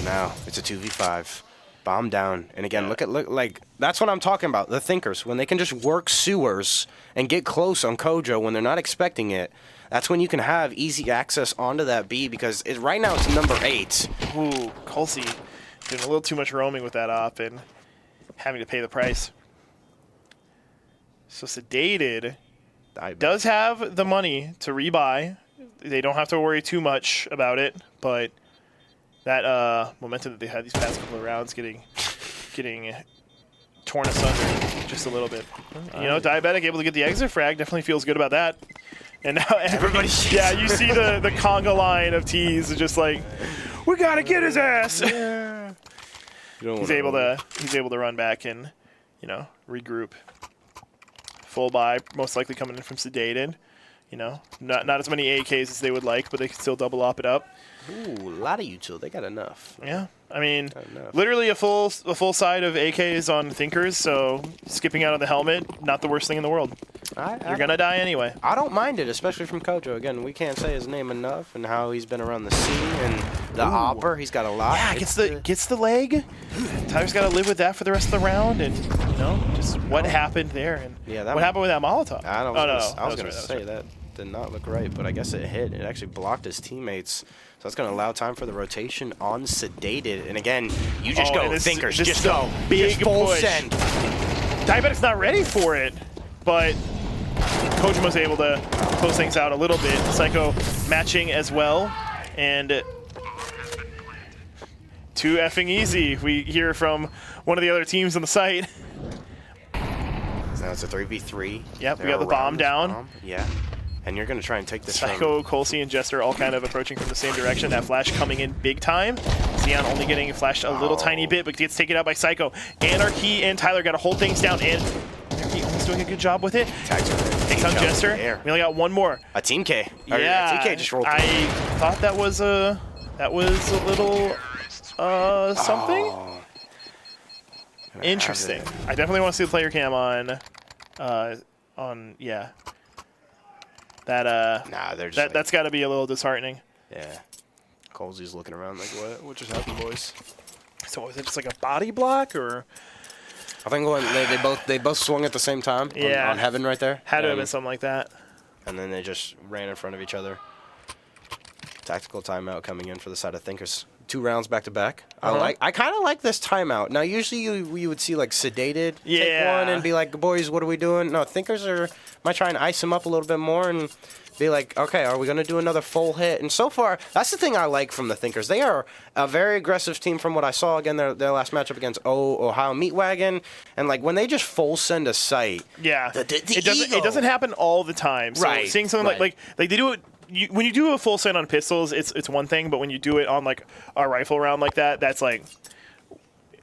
Now it's a 2v5. Bomb down. And again, look, like, that's what I'm talking about. The thinkers, when they can just work sewers and get close on Kojo when they're not expecting it, that's when you can have easy access onto that B, because right now it's number 8. Ooh, Colsey doing a little too much roaming with that op and having to pay the price. So Sedated does have the money to rebuy. They don't have to worry too much about it, but that momentum that they had these past couple of rounds getting torn asunder just a little bit. You know, Diabetic able to get the exit frag definitely feels good about that. And now everybody, yeah, you see the conga line of T's just like, we gotta get his ass. Yeah. He's able to run back and, you know, regroup. Full buy, most likely coming in from Sedated. You know, not as many AKs as they would like, but they can still double op it up. Ooh, a lot of util. They got enough. Yeah, I mean, literally a full side of AKs on Thinkers, so skipping out of the helmet, not the worst thing in the world. You're going to die anyway. I don't mind it, especially from Kojo. Again, we can't say his name enough and how he's been around the scene and the opper. He's got a lot. Yeah, gets the leg. Tyler's got to live with that for the rest of the round, and, you know, just what happened there. And what happened with that Molotov? I was going to say that did not look right, but I guess it hit. It actually blocked his teammates. So that's going to allow time for the rotation on Sedated. And again, you just go Thinkers. Just go. Big full push. Send. Diabetic's not ready for it, but Kojima's able to close things out a little bit. Psycho matching as well. And too effing easy. We hear from one of the other teams on the site. Now it's a 3v3. Yep, we got the bomb down. Yeah. And you're going to try and take this Psycho, Colsey, and Jester all kind of approaching from the same direction. That flash coming in big time. Xeon only getting flashed a little tiny bit, but gets taken out by Psycho. Anarchy and Tyler got to hold things down, and Anarchy almost doing a good job with it. Takes on Jester. We only got one more. A Team K. Yeah, a Team K just rolled. I thought that was a little something. Interesting. I definitely want to see the player cam on yeah. That's got to be a little disheartening. Yeah. Colsey's looking around like, what just happened, boys? So was it just like a body block, or? I think they both swung at the same time on Heaven right there. Had to have been something like that. And then they just ran in front of each other. Tactical timeout coming in for the side of Thinkers. 2 rounds back to back. I kind of like this timeout. Now, usually you would see like Sedated take one and be like, boys, what are we doing? No, Thinkers might try and ice him up a little bit more and be like, okay, are we going to do another full hit? And so far, that's the thing I like from the Thinkers. They are a very aggressive team from what I saw, again, their last matchup against Ohio Meatwagon. And like when they just full send a site. Yeah, it doesn't happen all the time. So seeing something like they do it. When you do a full send on pistols, it's one thing, but when you do it on like a rifle round like that, that's like,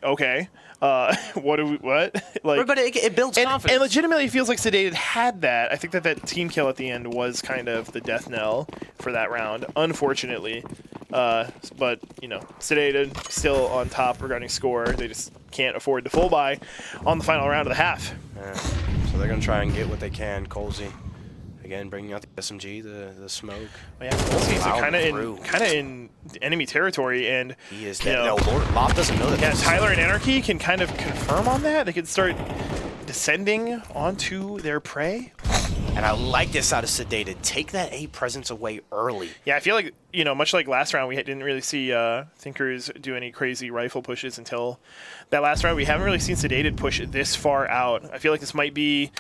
okay, what? Like, but it builds confidence. And legitimately, it feels like Sedated had that. I think that team kill at the end was kind of the death knell for that round, unfortunately. But you know, Sedated still on top regarding score. They just can't afford the full buy on the final round of the half. Yeah. So they're gonna try and get what they can. Colsey. Again, bringing out the SMG, the smoke. Well, yeah, Colsey's kind of in enemy territory, and he is. Lop doesn't know that. Yeah, Tyler and Anarchy can kind of confirm on that. They can start descending onto their prey. And I like this out of Sedated. Take that A presence away early. Yeah, I feel like, you know, much like last round, we didn't really see Thinkers do any crazy rifle pushes until that last round. We haven't really seen Sedated push this far out. I feel like this might be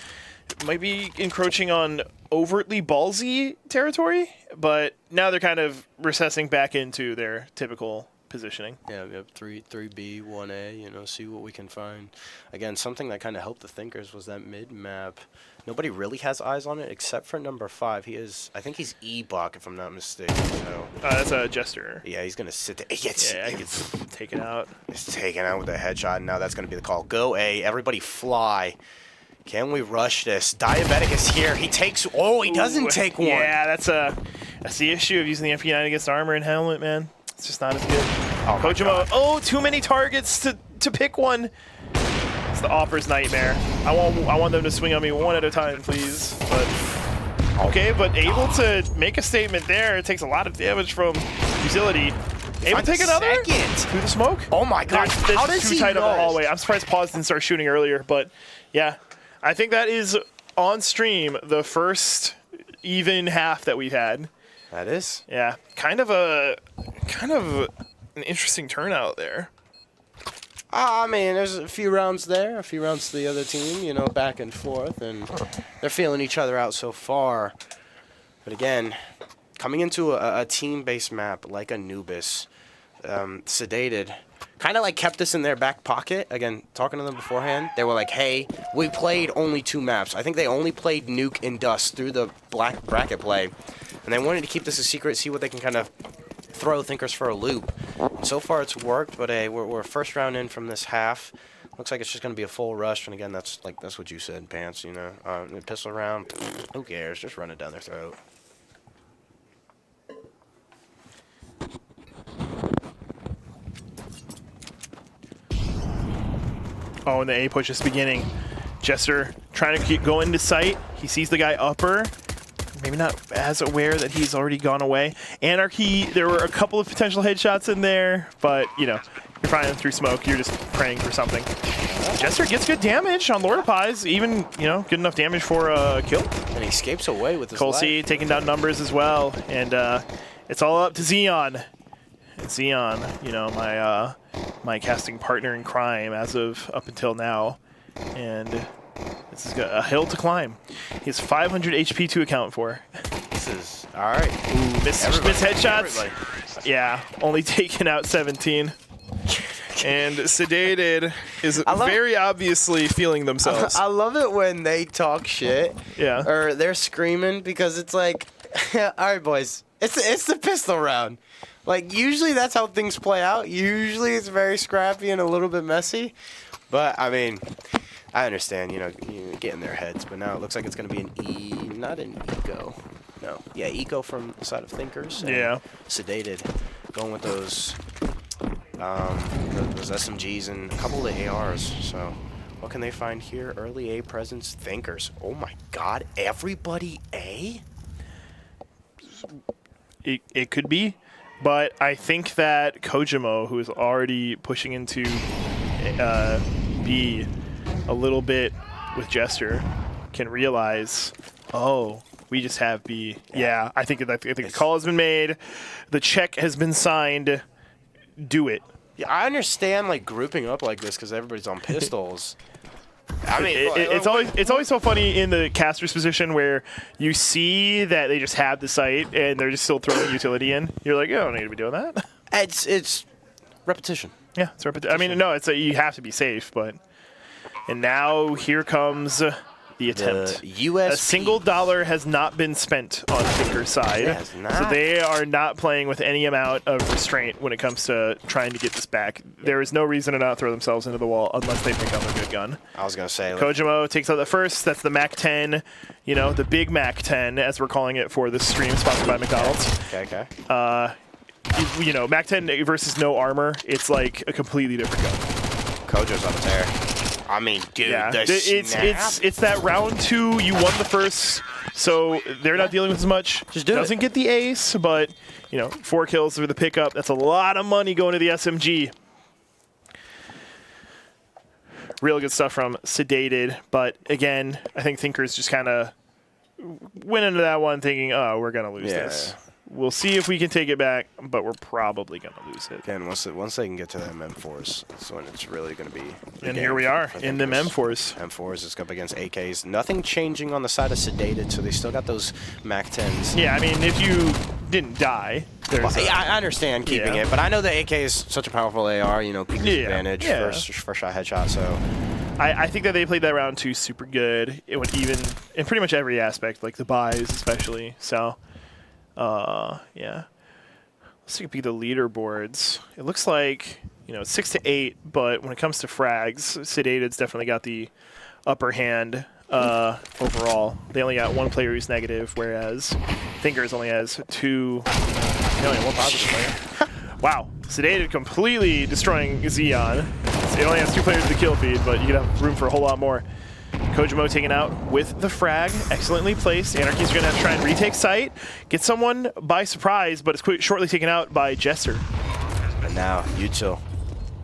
encroaching on overtly ballsy territory, but now they're kind of recessing back into their typical positioning. Yeah, we have 3B, 1A, you know, see what we can find. Again, something that kind of helped the Thinkers was that mid-map. Nobody really has eyes on it except for number 5. I think he's E-block if I'm not mistaken. So. That's a Jester. Yeah, he's going to sit there. He gets taken out. He's taken out with a headshot, and now that's going to be the call. Go A, everybody fly. Can we rush this? Diabetic is here. He takes... Oh, he doesn't take one. Yeah, that's the issue of using the MP9 against armor and helmet, man. It's just not as good. Oh, Kojima, too many targets to pick one. It's the opper's nightmare. I want them to swing on me one at a time, please. But Okay, but able to make a statement there. It takes a lot of damage from Utility. Able to take another through the smoke. Oh my god! How does too he tight know? up the hallway. I'm surprised Pause didn't start shooting earlier, but yeah, I think that is on stream the first even half that we've had. That is. Yeah, kind of an interesting turnout there. I mean, there's a few rounds there, a few rounds to the other team, you know, back and forth, and they're feeling each other out so far. But again, coming into a team-based map like Anubis, Sedated kind of like kept this in their back pocket. Again, talking to them beforehand, they were like, hey, we played only 2 maps. I think they only played Nuke and Dust through the black bracket play. And they wanted to keep this a secret, see what they can kind of throw Thinkers for a loop. And so far it's worked, but we're first round in from this half. Looks like it's just going to be a full rush. And again, that's what you said, Pants, you know. Pistol round, who cares? Just run it down their throat. Oh, and the A push is beginning. Jester trying to keep going to sight. He sees the guy upper. Maybe not as aware that he's already gone away. Anarchy, there were a couple of potential headshots in there, but, you know, you're firing through smoke. You're just praying for something. Jester gets good damage on Lord of Pies, even, you know, good enough damage for a kill. And he escapes away with his Colsey taking down numbers as well, and it's all up to Xeon. And Xeon, you know, my casting partner in crime as of up until now, and this is a hill to climb. He has 500 HP to account for. This is all right. Ooh, miss headshots. Everybody. Yeah, only taking out 17. And Sedated is very obviously feeling themselves. I love it when they talk shit. Yeah. Or they're screaming because it's like, all right, boys, it's the pistol round. Like, usually that's how things play out. Usually it's very scrappy and a little bit messy. But, I mean, I understand, you know, get in their heads. But now it looks like it's going to be an not an eco. No. Yeah, eco from the side of Thinkers. Yeah. Sedated. Going with those SMGs and a couple of ARs. So, what can they find here? Early A presence, Thinkers. Oh, my God. Everybody A? It could be. But I think that Kojimo, who is already pushing into B a little bit with Jester, can realize, oh, we just have B. Yeah, I think the call has been made. The check has been signed. Do it. Yeah, I understand like grouping up like this because everybody's on pistols. I mean, it's always so funny in the caster's position where you see that they just have the site and they're just still throwing utility in. You're like, oh, I don't need to be doing that. It's repetition. Yeah, it's repetition. I mean, no, you have to be safe, but and now here comes the attempt. A single dollar has not been spent on Tinker's side, so they are not playing with any amount of restraint when it comes to trying to get this back. There is no reason to not throw themselves into the wall unless they pick up a good gun. I was gonna say, Kojimo takes out the first. That's the Mac 10, you know, the big Mac 10, as we're calling it for this stream, sponsored by McDonald's. Okay. You know, Mac 10 versus no armor, it's like a completely different gun. Kojo's on tear. I mean, dude, yeah, the it's that round 2. You won the first, so they're not dealing with as much. Just do Doesn't get the ace, but you know, 4 kills for the pickup. That's a lot of money going to the SMG. Real good stuff from Sedated, but again, I think Thinkers just kind of went into that one thinking, oh, we're gonna lose this. We'll see if we can take it back, but we're probably going to lose it. Again, once they can get to that M4s, that's when it's really going to be. And here we are in the M4s. M4s is up against AKs. Nothing changing on the side of Sedated, so they still got those Mac 10s. Yeah, I mean, if you didn't die, I understand keeping it, but I know the AK is such a powerful AR, you know, peeker's advantage, first shot headshot, so. I think that they played that round 2 super good. It went even in pretty much every aspect, like the buys especially, so. Yeah. Let's take a peek at the leaderboards. It looks like, you know, it's 6-8, but when it comes to frags, Sedated's definitely got the upper hand overall. They only got 1 player who's negative, whereas Thinkers only has 2. They only have 1 positive player. Wow. Sedated completely destroying Xeon. It only has 2 players to kill feed, but you can have room for a whole lot more. Kojimo taken out with the frag, excellently placed. Anarchy's going to have to try and retake site, get someone by surprise, but it's shortly taken out by Jester. And now Util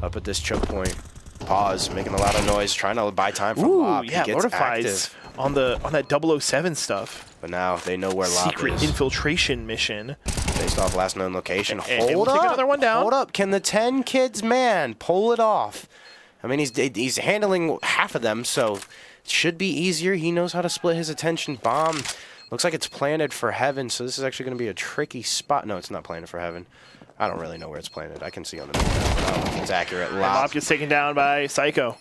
up at this choke point. Pause, making a lot of noise, trying to buy time for Lob. Yeah, he gets Mortifies on that 007 stuff. But now they know where Lob Secret is. infiltration mission. Based off last known location. And we'll take another one down. Hold up. Can the 10 kids man pull it off? I mean, he's handling half of them, so it should be easier. He knows how to split his attention. Bomb looks like it's planted for heaven, so this is actually going to be a tricky spot. No, it's not planted for heaven. I don't really know where it's planted. I can see on the map. I don't know if it's accurate. Lob gets taken down by Psycho.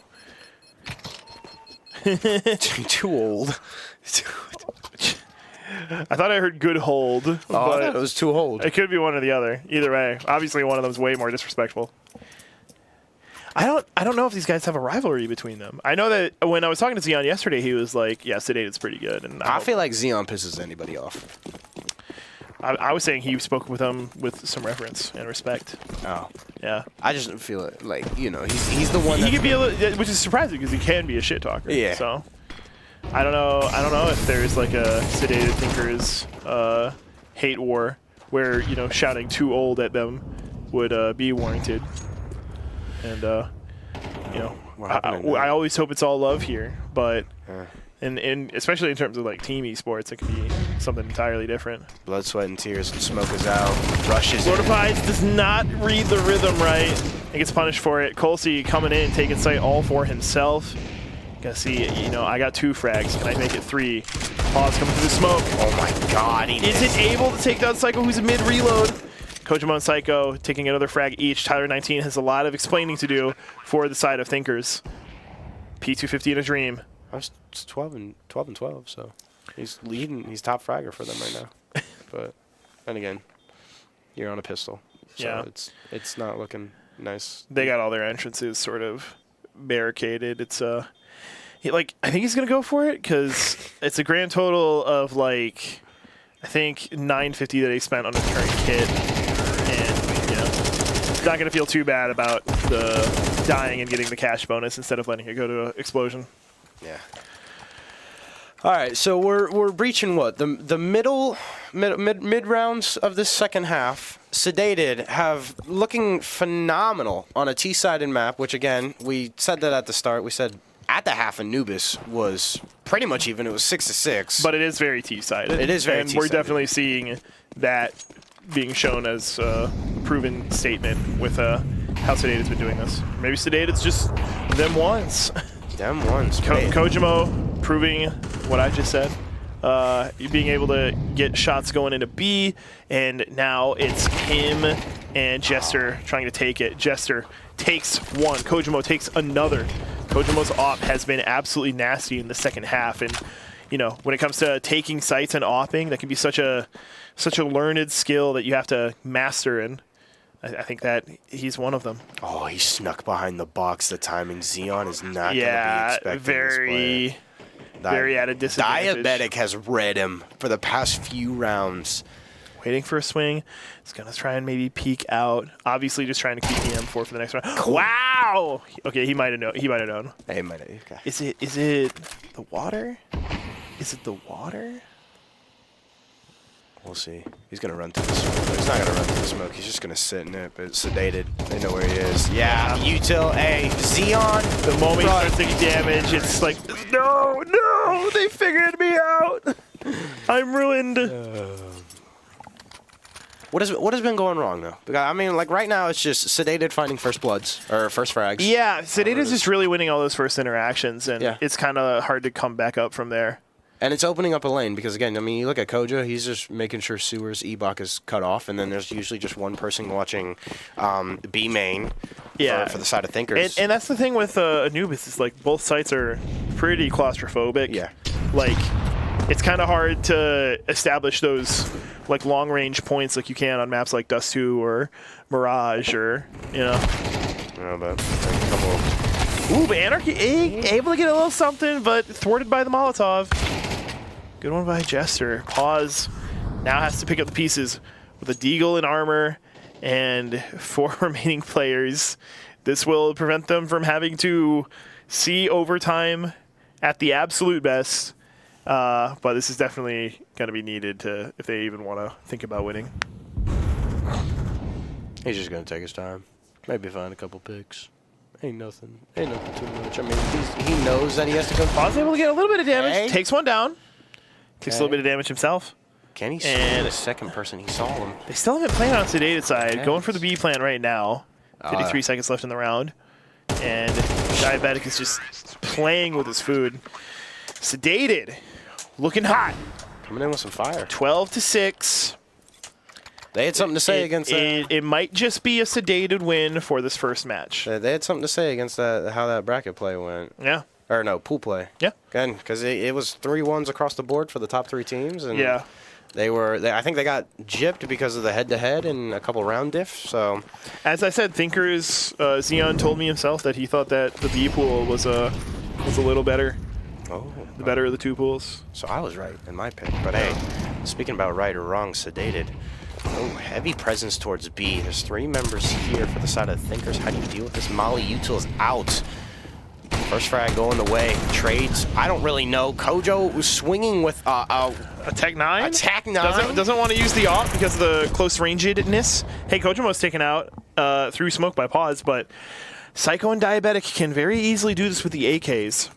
Too old. I thought I heard good hold. Oh, but I thought it was too old. It could be one or the other. Either way, obviously one of them is way more disrespectful. I don't know if these guys have a rivalry between them. I know that when I was talking to Xeon yesterday, he was like, "Yeah, Sedated's pretty good." And I feel like Xeon pisses anybody off. I was saying he spoke with them with some reverence and respect. Oh, yeah. I just feel it like he's the one. He could be which is surprising because he can be a shit talker. Yeah. So I don't know if there's like a Sedated thinkers hate war where shouting too old at them would be warranted. And I always hope it's all love here, but and especially in terms of like team esports, it can be something entirely different. Blood, sweat, and tears. Smoke is out. Rushes. Mortifies does not read the rhythm right. He gets punished for it. Colsey coming in, taking site all for himself. Gotta see, I got 2 frags. Can I make it 3? Pause coming through the smoke. Oh my God! Is it able to take down Psycho, who's a mid-reload? Kojimo and Psycho taking another frag each. Tyler 19 has a lot of explaining to do for the side of Thinkers. P250 in a dream. It's 12 and 12, so he's leading. He's top fragger for them right now. But then again, you're on a pistol, so yeah, it's not looking nice. They got all their entrances sort of barricaded. It's I think he's gonna go for it because it's a grand total of like I think $950 that he spent on his current kit, and not gonna feel too bad about the dying and getting the cash bonus instead of letting it go to an explosion. Yeah. All right, so we're breaching what the mid rounds of this second half. Sedated have looking phenomenal on a T-sided map, which again we said that at the start. We said at the half Anubis was pretty much even. It was 6-6. But it is very T-sided. It is very and T-sided. We're definitely seeing that being shown as a proven statement with how Sedated's been doing this. Maybe Sedated's just them ones. Them ones. Kojimo proving what I just said. Being able to get shots going into B, and now it's him and Jester trying to take it. Jester takes one. Kojimo takes another. Kojimo's op has been absolutely nasty in the second half, and when it comes to taking sites and opping, that can be such a learned skill that you have to master, and I think that he's one of them. Oh, he snuck behind the box. The timing. Xeon is not going to be expecting this play. Very at a disadvantage. Diabetic has read him for the past few rounds. Waiting for a swing. He's going to try and maybe peek out. Obviously just trying to keep the M4 for the next round. Cool. Wow! Okay, he might have known. He might have known. He might have. Okay. Is it the water? Is it the water? We'll see. He's going to run through the smoke. He's not going to run through the smoke. He's just going to sit in it, but it's Sedated. They know where he is. Yeah, Util A. Xeon. The moment he starts taking damage, it's like, no, they figured me out. I'm ruined. What has been going wrong, though? Because, I mean, like, right now, it's just Sedated finding first bloods, or first frags. Yeah, Sedated's just really winning all those first interactions, and it's kind of hard to come back up from there. And it's opening up a lane because, again, I mean, you look at Koja, he's just making sure Sewer's E-Bok is cut off, and then there's usually just one person watching B main for the side of Thinkers. And that's the thing with Anubis, is like both sites are pretty claustrophobic. Yeah. Like, it's kind of hard to establish those like long-range points like you can on maps like Dust 2 or Mirage or, But a couple. Ooh, but Anarchy able to get a little something, but thwarted by the Molotov. Good one by Jester. Pause. Now has to pick up the pieces with a Deagle in armor and 4 remaining players. This will prevent them from having to see overtime at the absolute best. But this is definitely going to be needed if they even want to think about winning. He's just going to take his time. Maybe find a couple picks. Ain't nothing too much. I mean, he knows that he has to go. Paz able to get a little bit of damage. Okay. Takes one down. Takes a little bit of damage himself. Can he see the second person? He saw him. They still haven't played on Sedated side. Yes. Going for the B plan right now. 53 seconds left in the round. And Diabetic is just playing with his food. Sedated, looking hot. Coming in with some fire. 12-6. They had something to say against that. It might just be a Sedated win for this first match. They had something to say against how that bracket play went. Yeah. Or no, pool play. Yeah. Again, because it was 3-1s across the board for the top 3 teams. And yeah. I think they got gypped because of the head-to-head and a couple round diffs. So, as I said, Thinkers Xeon told me himself that he thought that the B pool was a little better. Oh, the better of the 2 pools. So I was right in my pick. But hey, speaking about right or wrong, Sedated. Oh, heavy presence towards B. There's 3 members here for the side of Thinkers. How do you deal with this? Molly Util is out. First frag going the way. Trades. I don't really know. Kojo was swinging with a Tech 9. A Tech 9. Doesn't want to use the AWP because of the close rangedness. Hey, Kojomo's taken out through smoke by Pause, but Psycho and Diabetic can very easily do this with the AKs.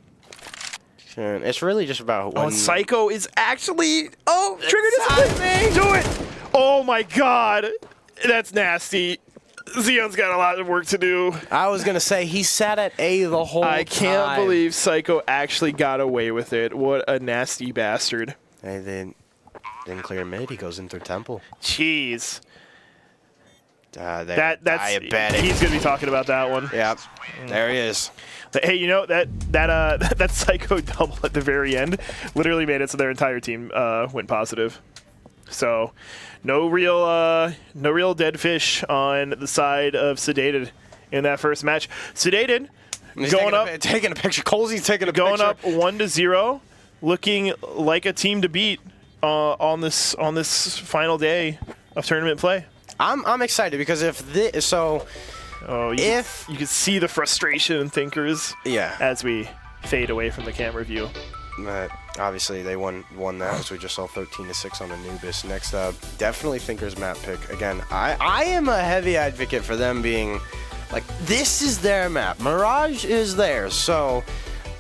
And it's really just about when Psycho is actually trigger discipline. Do it. Oh my God, that's nasty. Xeon's got a lot of work to do. I was going to say, he sat at A the whole time. I can't believe Psycho actually got away with it. What a nasty bastard. Hey, they didn't clear mid. He goes in through Temple. Jeez. That's Diabetic. He's going to be talking about that one. Yep. There he is. Hey, you know, that Psycho double at the very end literally made it so their entire team went positive. So, no real dead fish on the side of Sedated in that first match. Sedated going up, taking a picture. Colsey's taking a going picture. Going up 1-0, looking like a team to beat on this final day of tournament play. I'm excited because if you can see the frustration in Thinkers. Yeah. As we fade away from the camera view. Obviously, they won that, as we just saw 13-6 on Anubis. Next up, definitely Thinkers map pick. Again, I am a heavy advocate for them being like, this is their map. Mirage is theirs. So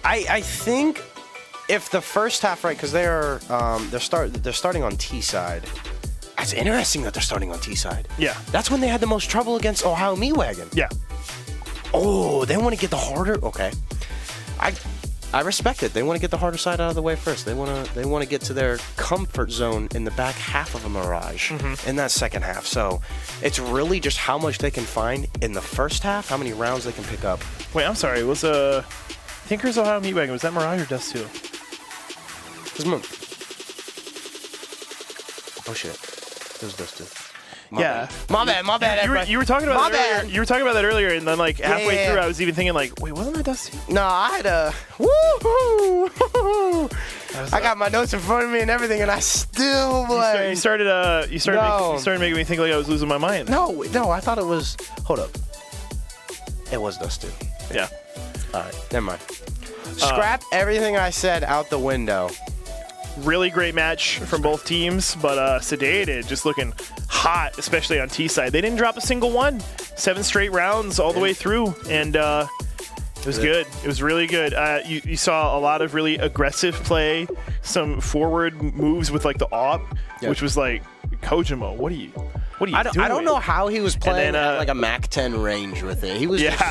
I think if the first half, right, because they're starting on T side. That's interesting that they're starting on T side. Yeah. That's when they had the most trouble against Ohio Mewagon. Yeah. Oh, they want to get the harder. Okay. I respect it. They want to get the harder side out of the way first. They want to get to their comfort zone in the back half of a Mirage in that second half. So it's really just how much they can find in the first half, how many rounds they can pick up. Wait, I'm sorry. Was Thinkers Ohio Meatwagon, was that Mirage or Dust 2? Oh shit. It was Dust 2. My bad. You were talking about that earlier. You were talking about that earlier, and then like halfway through, I was even thinking like, wait, wasn't that Dusty? No, I had a woohoo. I got my notes in front of me and everything, and I still played. You started making me think like I was losing my mind. No, I thought it was. Hold up. It was Dusty. Yeah. All right, never mind. Scrap everything I said out the window. Really great match from both teams, but Sedated just looking hot, especially on T side. They didn't drop a single one. 7 straight rounds all the way through, and it was good. It was really good. You saw a lot of really aggressive play, some forward moves with like the AWP, which was like, Kojimo, what are you doing? I don't know how he was playing at like a Mac 10 range with it. He was just,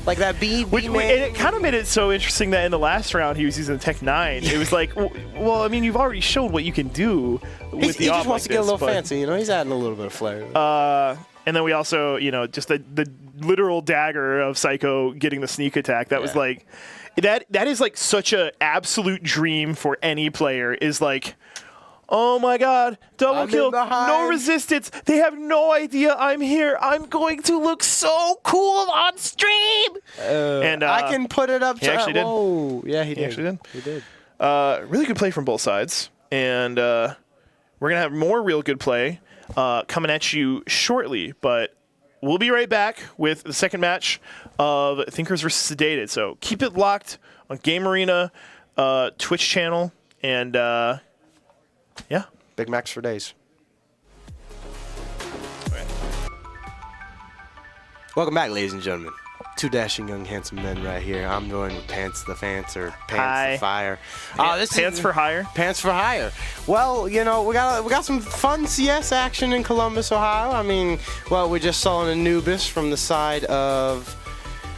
like that B man. And it kind of made it so interesting that in the last round he was using the Tech 9. It was like, well, I mean, you've already showed what you can do with the AWP. He just wants to get a little fancy, you know. He's adding a little bit of flair. And then we also, you know, just the literal dagger of Psycho getting the sneak attack. That was like, that is like such a absolute dream for any player. Is like, oh my God, double kill, no resistance. They have no idea I'm here. I'm going to look so cool on stream. And I can put it up. He actually did. Whoa. Yeah, he did. He did. Really good play from both sides. And we're going to have more real good play coming at you shortly. But we'll be right back with the second match of Thinkers versus Sedated. So keep it locked on Game Arena. Twitch channel, and yeah. Big Macs for days. Welcome back, ladies and gentlemen. Two dashing young handsome men right here. I'm joined with Pants the Fance, or Pants the Fire. This Pants for Hire. Pants for Hire. Well, you know, we got some fun CS action in Columbus, Ohio. I mean, well, we just saw an Anubis from the side of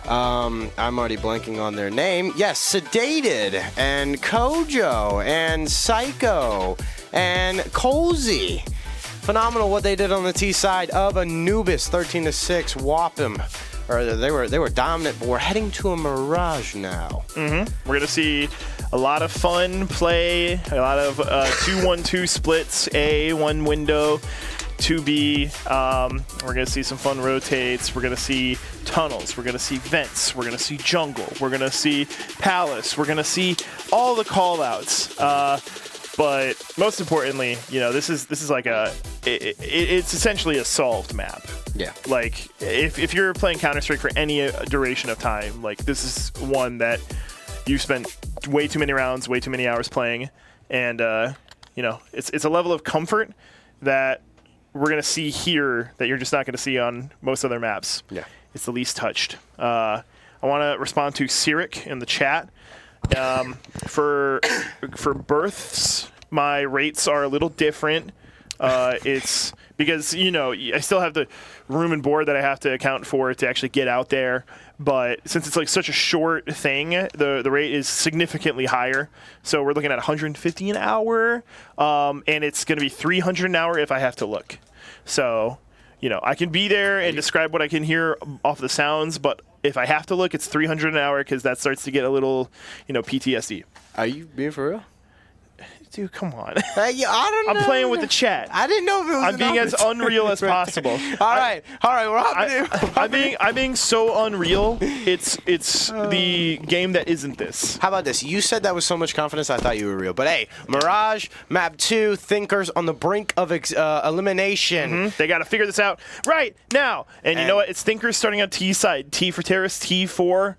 I'm already blanking on their name. Yes, Sedated and Kojo and Psycho and Cozy. Phenomenal what they did on the T side of Anubis, 13-6. Whop them. Or they were dominant, but we're heading to a Mirage now. We're gonna see a lot of fun play, a lot of 2-1-2 splits, A, one window, 2B. We're gonna see some fun rotates. We're gonna see tunnels. We're gonna see vents. We're gonna see jungle. We're gonna see palace. We're gonna see all the call-outs. But most importantly, you know, this is like it's essentially a solved map. Yeah. Like if you're playing Counter-Strike for any duration of time, like this is one that you've spent way too many rounds, way too many hours playing, and you know, it's a level of comfort that we're gonna see here that you're just not gonna see on most other maps. Yeah. It's the least touched. I want to respond to Cyric in the chat. For births, my rates are a little different. It's because, you know, I still have the room and board that I have to account for to actually get out there. But since it's like such a short thing, the rate is significantly higher. So we're looking at 150 an hour, and it's going to be 300 an hour if I have to look. So, you know, I can be there and describe what I can hear off the sounds, but if I have to look, it's 300 an hour because that starts to get a little, you know, PTSD. Are you being for real? Dude, come on. I don't know. I'm playing with the chat. I didn't know if it was I'm being as unreal as possible. All right, I'm being so unreal. It's the game that isn't this. How about this? You said that with so much confidence, I thought you were real. But hey, Mirage, Map 2, Thinkers on the brink of elimination. They got to figure this out right now. And you know what? It's Thinkers starting on T side. T for Terrorist, T for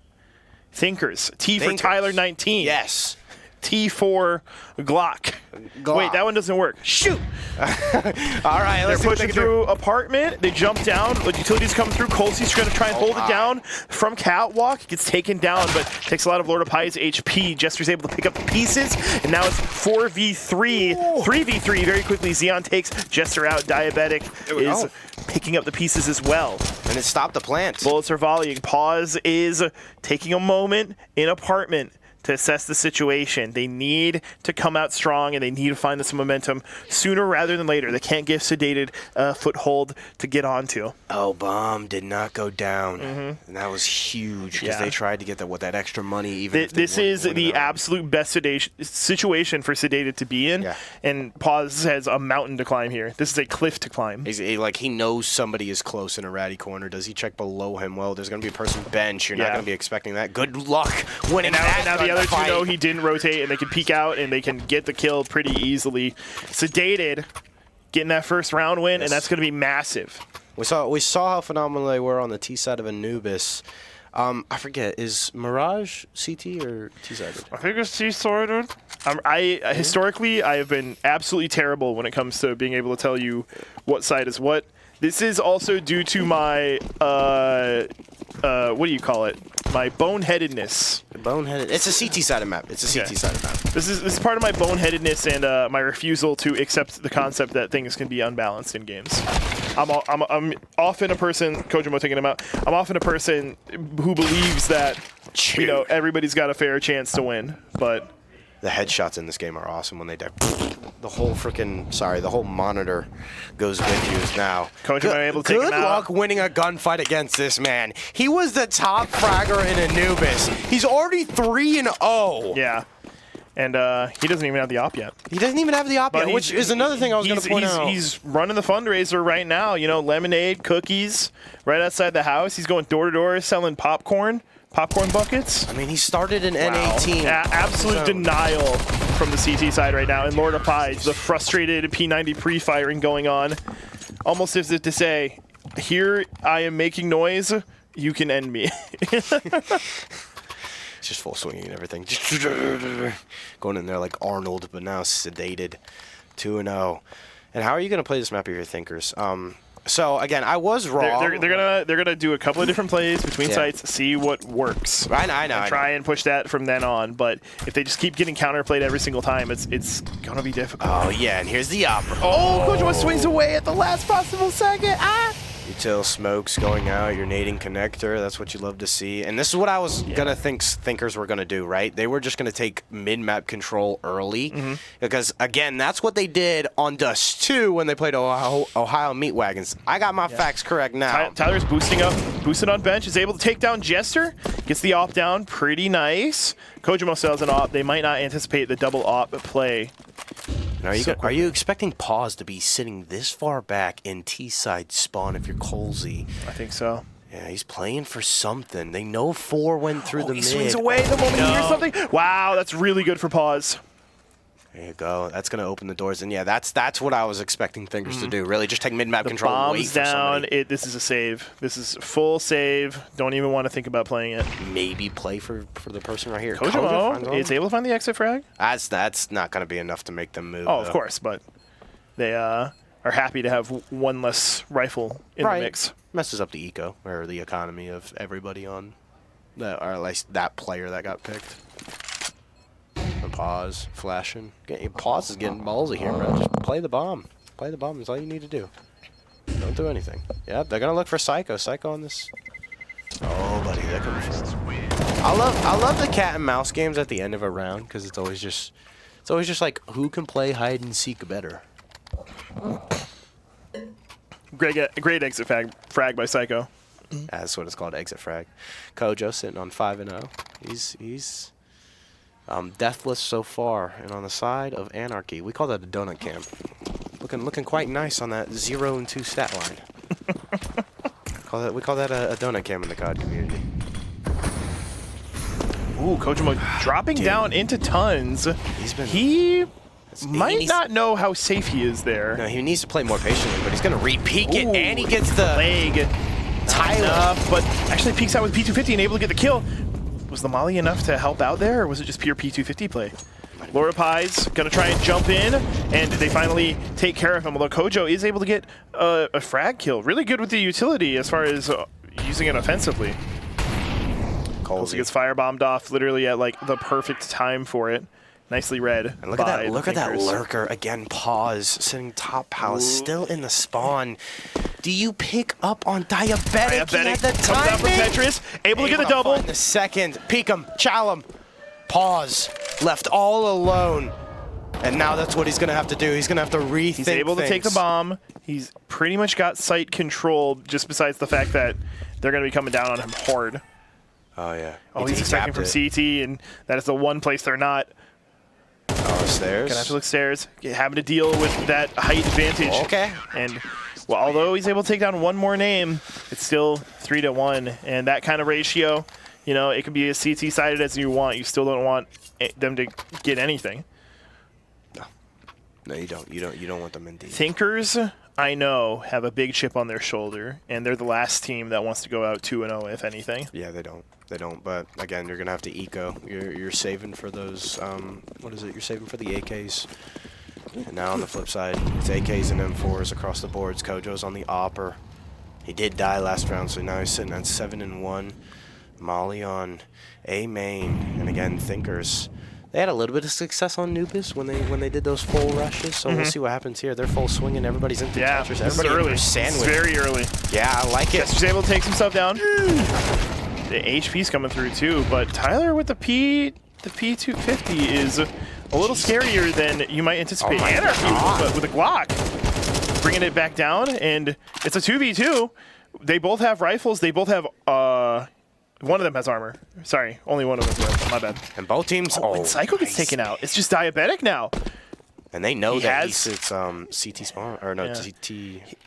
Thinkers. T for Tyler 19. Yes. T for Glock. Wait, that one doesn't work. Shoot! All right, they're pushing through apartment. They jump down. Like utilities come through. Colsey's going to try and hold it down from catwalk. Gets taken down, but takes a lot of Lord of Pi's HP. Jester's able to pick up the pieces, and now it's 4v3, 3v3 very quickly. Xeon takes Jester out. Diabetic is picking up the pieces as well. And it stopped the plant. Bullets are volleying. Pause is taking a moment in apartment to assess the situation. They need to come out strong, and they need to find this momentum sooner rather than later. They can't give Sedated a foothold to get onto. Oh, bomb did not go down, and that was huge because they tried to get that extra money. Even this is the absolute best situation for Sedated to be in, and Pause has a mountain to climb here. This is a cliff to climb. Like he knows somebody is close in a ratty corner. Does he check below him? Well, there's going to be a person bench. You're not going to be expecting that. Good luck winning that. Now the other two know he didn't rotate, and they can peek out, and they can get the kill pretty easily. Sedated getting that first round win, and that's going to be massive. We saw how phenomenal they were on the T side of Anubis. I forget, is Mirage CT or T-sided? I think it's T-sided. Historically, I have been absolutely terrible when it comes to being able to tell you what side is what. This is also due to my, what do you call it? My boneheadedness. It's a CT-sided map. It's a CT-sided map. This is part of my boneheadedness and my refusal to accept the concept that things can be unbalanced in games. I'm often a person, Kojimo taking him out, I'm often a person who believes that, you know, everybody's got a fair chance to win, but... The headshots in this game are awesome when they die. The whole monitor goes with you now. Kojima able to take him out. Good luck winning a gunfight against this man. He was the top fragger in Anubis. He's already 3-0. Yeah. And he doesn't even have the op yet. He doesn't even have the op yet, which is another thing I was going to point out. He's running the fundraiser right now. You know, lemonade, cookies, right outside the house. He's going door to door selling popcorn buckets. I mean, he started an N18. Absolute denial from the CT side right now. And Lord of Pi, the frustrated P90 pre-firing going on. Almost as if to say, here I am making noise, you can end me. just full swinging and everything. Going in there like Arnold, but now Sedated. 2-0. And how are you going to play this map of your thinkers? So again, I was wrong. They're gonna do a couple of different plays between sites, see what works. I know. And try and push that from then on. But if they just keep getting counterplayed every single time, it's gonna be difficult. Oh yeah, and here's the opera. Oh, Kojima swings away at the last possible second. Ah! Util smokes going out, your nading connector, that's what you love to see. And this is what I was gonna thinkers were gonna do, right? They were just gonna take mid-map control early. Because again, that's what they did on Dust 2 when they played Ohio Meat Wagons. I got my facts correct now. Tyler's boosting on bench, is able to take down Jester, gets the op down, pretty nice. Kojima sells an op, they might not anticipate the double op play. Are you expecting Pause to be sitting this far back in T-side spawn if you're Colsey? I think so. Yeah, he's playing for something. They know 4 went through the mid. He swings away the moment he hears something. Wow, that's really good for Pause. There you go. That's going to open the doors. And yeah, that's what I was expecting thinkers to do. Really, just take mid-map control and wait for down. This is a save. This is full save. Don't even want to think about playing it. Maybe play for the person right here. Kojima is able to find the exit frag. That's not going to be enough to make them move. Oh, of course, but they are happy to have one less rifle in the mix. Messes up the eco or the economy of everybody on that, or at least that player that got picked. Pause, flashing. Pause is getting ballsy here, bro. Just play the bomb. Play the bomb is all you need to do. Don't do anything. Yep, they're gonna look for Psycho. Psycho on this. Oh, buddy, they're coming for. I love the cat and mouse games at the end of a round because it's always just like who can play hide and seek better. Great exit frag by Psycho. That's what it's called, exit frag. Kojo sitting on 5-0. He's deathless so far, and on the side of Anarchy. We call that a donut camp. Looking quite nice on that 0 and 2 stat line. We call that a donut camp in the COD community. Ooh, Kojima dropping down into tons. He might not know how safe he is there. No, he needs to play more patiently, but he's going to re-peek it, and he gets the leg. Tyler. But actually peeks out with P250 and able to get the kill. Was the molly enough to help out there, or was it just pure P250 play? Laura Pie's going to try and jump in, and they finally take care of him, although Kojo is able to get a frag kill. Really good with the utility as far as using it offensively. Also gets firebombed off literally at like the perfect time for it. Nicely read. And look at that lurker again. Pause sitting top palace, still in the spawn. Do you pick up on Diabetic? He had the comes out from Tetris, able to get the double. The second, peek him, chow him. Pause, left all alone. And now that's what he's going to have to do. He's going to have to rethink He's able to take the bomb. He's pretty much got site control, just besides the fact that they're going to be coming down on him hard. Oh, yeah. Oh, he's expecting from CT, and that is the one place they're not. Oh, stairs. Gonna have to look stairs. Having to deal with that height advantage. Okay. And well, although he's able to take down one more name, it's still 3-1. And that kind of ratio, you know, it could be as CT sided as you want. You still don't want them to get anything. No, you don't. You don't want them in deep. Thinkers, I know, have a big chip on their shoulder, and they're the last team that wants to go out 2-0, if anything. Yeah, they don't. They don't. But again, you're gonna have to eco. You're saving for those. What is it? You're saving for the AKs. And now on the flip side, it's AKs and M4s across the boards. Kojo's on the opper. He did die last round, so now he's sitting at 7-1. Molly on A main, and again, Thinkers. They had a little bit of success on Nubis when they did those full rushes, so we'll see what happens here. They're full swinging, everybody's into touchers. Everybody early. Sandwich. It's very early. Yeah, I like it. He's able to take some stuff down. The HP's coming through too, but Tyler with the P250 is a little scarier than you might anticipate. Oh Anarchy, but with a Glock. Bringing it back down, and it's a 2v2. They both have rifles. They both have one of them has armor. Sorry, only one of them has armor. My bad. And both teams. When Psycho gets taken out, it's just Diabetic now. And they know that he sits CT spawn, or no, CT.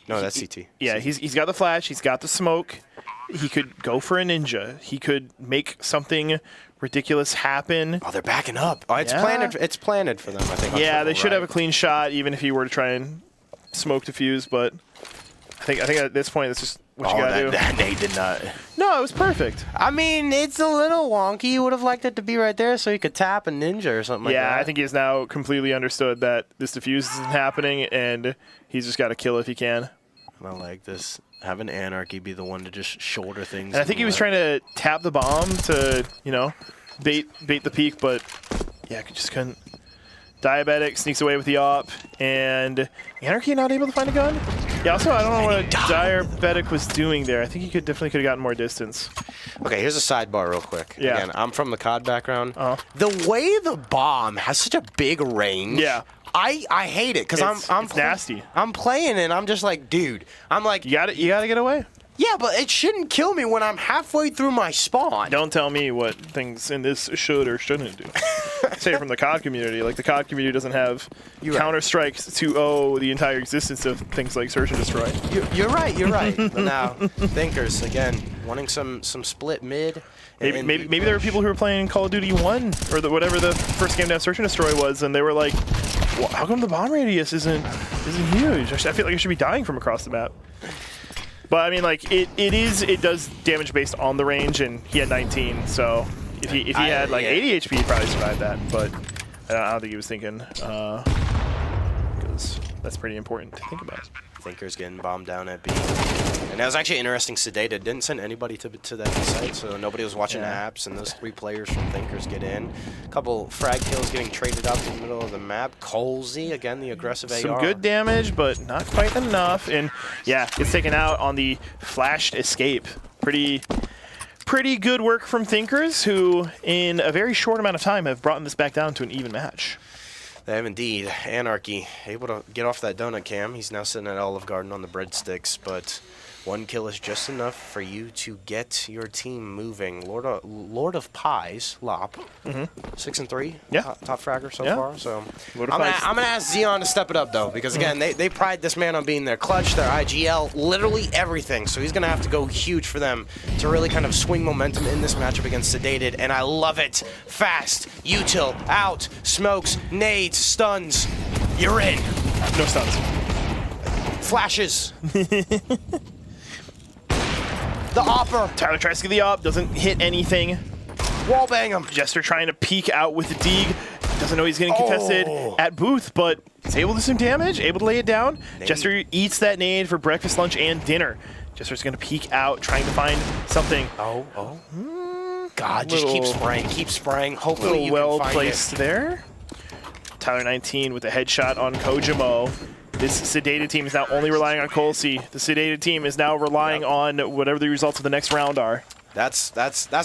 No, that's CT. Yeah, he's got the flash. He's got the smoke. He could go for a ninja. He could make something ridiculous happen. Oh, they're backing up. Oh, it's planted. It's planted for them, I think. Yeah, they should have a clean shot, even if he were to try and smoke defuse. But I think at this point, it's just what you gotta do. That nade did not. No, it was perfect. I mean, it's a little wonky. You would have liked it to be right there so you could tap a ninja or something like that. Yeah, I think he has now completely understood that this defuse isn't happening, and he's just got to kill if he can. I like this. Having Anarchy be the one to just shoulder things. And I think he was trying to tap the bomb to, you know, bait the peak, but yeah, just couldn't. Diabetic sneaks away with the op, and Anarchy not able to find a gun? Yeah, also, I don't know what Diabetic was doing there. I think he definitely could have gotten more distance. Okay, here's a sidebar real quick. Yeah. Again, I'm from the COD background. The way the bomb has such a big range. Yeah. I hate it because it's nasty. I'm playing and I'm just like, dude. I'm like, you gotta get away. Yeah, but it shouldn't kill me when I'm halfway through my spawn. Don't tell me what things in this should or shouldn't do. Say it from the COD community. Like, the COD community doesn't have Counter-Strike to owe the entire existence of things like Search and Destroy. You're right. But now, Thinkers, again, wanting some split mid. Maybe there were people who were playing Call of Duty 1 or whatever the first game to have Search and Destroy was, and they were like, well, how come the bomb radius isn't huge? I feel like I should be dying from across the map. But I mean, like, it does damage based on the range, and he had 19, so if he had like 80 HP, he'd probably survive that. But I don't think he was thinking, because that's pretty important to think about. Thinkers getting bombed down at B. And that was actually interesting. Sedated didn't send anybody to that site, so nobody was watching apps, and those 3 players from Thinkers get in. A couple frag kills getting traded up in the middle of the map. Colsey, again, the aggressive AR. Some good damage, but not quite enough. And yeah, gets taken out on the flashed escape. Pretty good work from Thinkers, who in a very short amount of time have brought this back down to an even match. They have indeed. Anarchy able to get off that donut cam. He's now sitting at Olive Garden on the breadsticks, but 1 kill is just enough for you to get your team moving. Lord of Pies, Lop, 6-3. Yeah, top fragger so far. So I'm gonna ask Xeon to step it up though, because again they pride this man on being their clutch, their IGL, literally everything. So he's gonna have to go huge for them to really kind of swing momentum in this matchup against Sedated, and I love it. Fast, util, out, smokes, nades, stuns. You're in. No stuns. Flashes. The opper. Tyler tries to get the op, doesn't hit anything. Wallbang him. Jester trying to peek out with the Deeg. Doesn't know he's getting contested at Booth, but is able to do some damage, able to lay it down. Nade. Jester eats that nade for breakfast, lunch, and dinner. Jester's going to peek out, trying to find something. God, just keep spraying. Hopefully you can find it. Well placed there. Tyler 19 with a headshot on Kojimo. This Sedated team is now only relying on Colsey. The Sedated team is now relying on whatever the results of the next round are. That's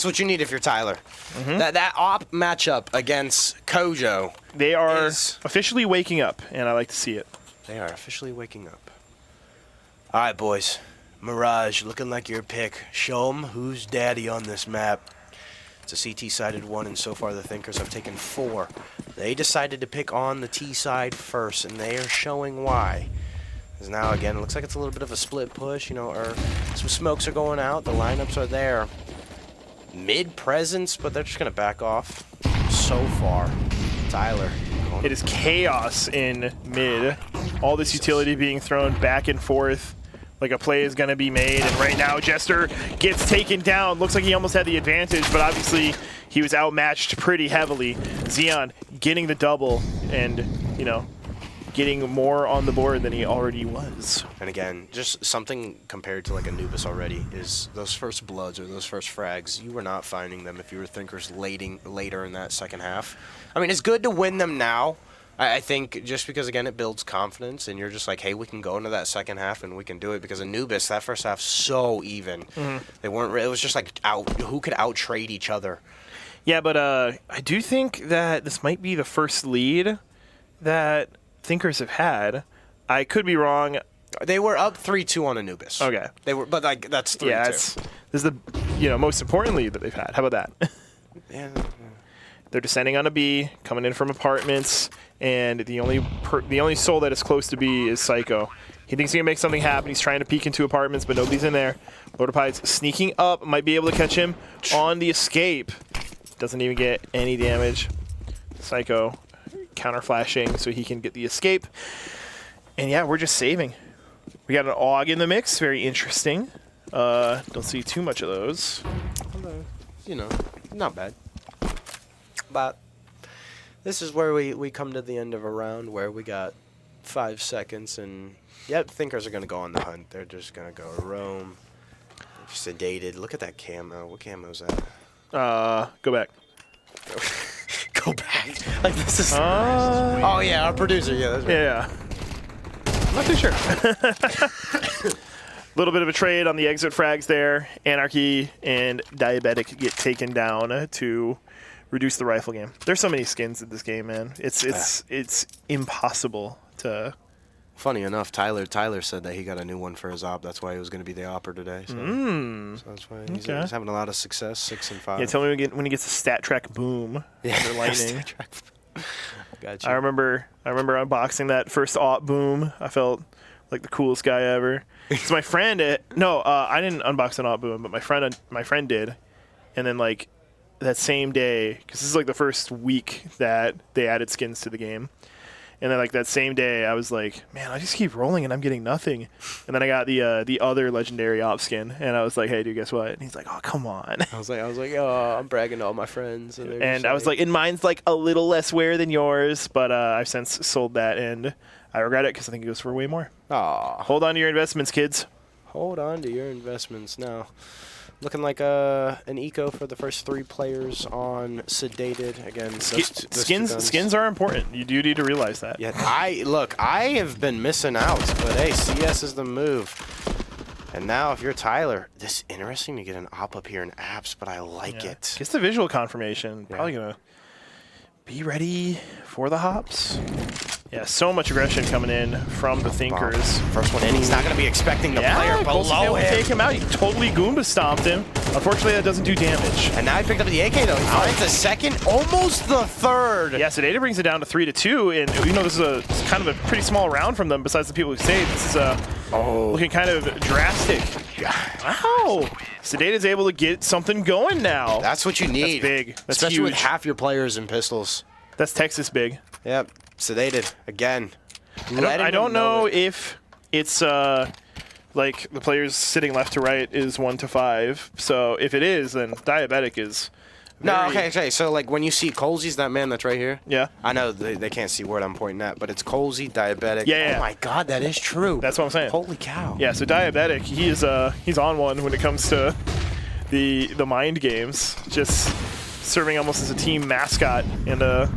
what you need if you're Tyler. That op matchup against Kojo. They are officially waking up, and I like to see it. They are officially waking up. All right, boys. Mirage, looking like your pick. Show them who's daddy on this map. It's a CT-sided one, and so far the Thinkers have taken 4. They decided to pick on the T side first, and they are showing why. Because now, again, it looks like it's a little bit of a split push, you know, or some smokes are going out, the lineups are there. Mid presence, but they're just going to back off so far. Tyler. It is chaos in mid. All this utility being thrown back and forth. Like a play is going to be made, and right now Jester gets taken down. Looks like he almost had the advantage, but obviously he was outmatched pretty heavily. Xeon getting the double and, you know, getting more on the board than he already was. And again, just something compared to like Anubis already is those first bloods or those first frags, you were not finding them if you were Thinkers later in that second half. I mean, it's good to win them now. I think just because, again, it builds confidence, and you're just like, hey, we can go into that second half and we can do it, because Anubis, that first half, so even. They weren't. It was just like who could out-trade each other. Yeah, but I do think that this might be the first lead that Thinkers have had. I could be wrong. They were up 3-2 on Anubis. Okay. They were, but like that's 3-2. Yeah, this is the most important lead that they've had. How about that? Yeah. They're descending on a B, coming in from apartments, and the only soul that is close to B is Psycho. He thinks he can make something happen. He's trying to peek into apartments, but nobody's in there. Lord of Pies sneaking up, might be able to catch him on the escape. Doesn't even get any damage. Psycho counter flashing so he can get the escape. And yeah, we're just saving. We got an AUG in the mix, very interesting. Don't see too much of those. You know, not bad. But this is where we come to the end of a round where we got 5 seconds, and yep, Thinkers are going to go on the hunt. They're just going to go roam. Sedated. Look at that camo. What camo is that? Go back. Go back. Like this is. Oh yeah, our producer. Yeah, that's right. Yeah. I'm not too sure. A little bit of a trade on the exit frags there. Anarchy and Diabetic get taken down to reduce the rifle game. There's so many skins in this game, man. It's impossible to. Funny enough, Tyler said that he got a new one for his op. That's why he was going to be the opper today. So, so that's why he's having a lot of success. 6 and 5. Yeah, tell me when he gets a stat track boom. Yeah, under lightning. Gotcha. I remember unboxing that first op boom. I felt like the coolest guy ever. Because my friend, I didn't unbox an op boom, but my friend did, and then like that same day, because this is like the first week that they added skins to the game. And then, like, that same day, I was like, man, I just keep rolling and I'm getting nothing. And then I got the other legendary op skin, and I was like, hey, dude, guess what? And he's like, oh, come on. I was like, oh, I'm bragging to all my friends. And I was like, and mine's, like, a little less wear than yours, but I've since sold that, and I regret it because I think it goes for way more. Aw. Hold on to your investments, kids. Hold on to your investments now. Looking like an eco for the first 3 players on Sedated. Again, skins are important. You do need to realize that. Yeah, I have been missing out, but hey, CS is the move. And now if you're Tyler, this is interesting to get an op up here in apps, but I like it. Gets the visual confirmation. Probably going to be ready for the hops. Yeah, so much aggression coming in from the Thinkers. First one in, he's not going to be expecting the player below him. Take him out. He totally Goomba stomped him. Unfortunately, that doesn't do damage. And now he picked up the AK, though. He finds the second, almost the third. Yeah, Sedated brings it down to 3-2, and you know this is it's kind of a pretty small round from them. Besides the people who stayed, this is looking kind of drastic. Wow, Sedated's able to get something going now. That's what you need. That's big. That's especially huge. with half your players in pistols. That's Texas big. Yep. Sedated again. I don't know if it's like the players sitting left to right is 1 to 5. So if it is, then Diabetic is. No, okay. So like when you see Colsey's that man that's right here. Yeah. I know they can't see where I'm pointing at, but it's Colsey, Diabetic. Yeah. Oh my God, that is true. That's what I'm saying. Holy cow. Yeah. So Diabetic, he's on one when it comes to the mind games. Just serving almost as a team mascot and a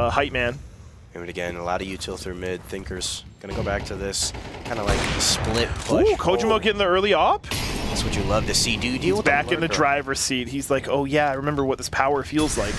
hype man. And again, a lot of util through mid. Thinkers gonna go back to this kind of like split push. Ooh, Kojimo getting the early op. That's what you love to see. Dude, He's back in the driver's seat. He's like, oh yeah, I remember what this power feels like.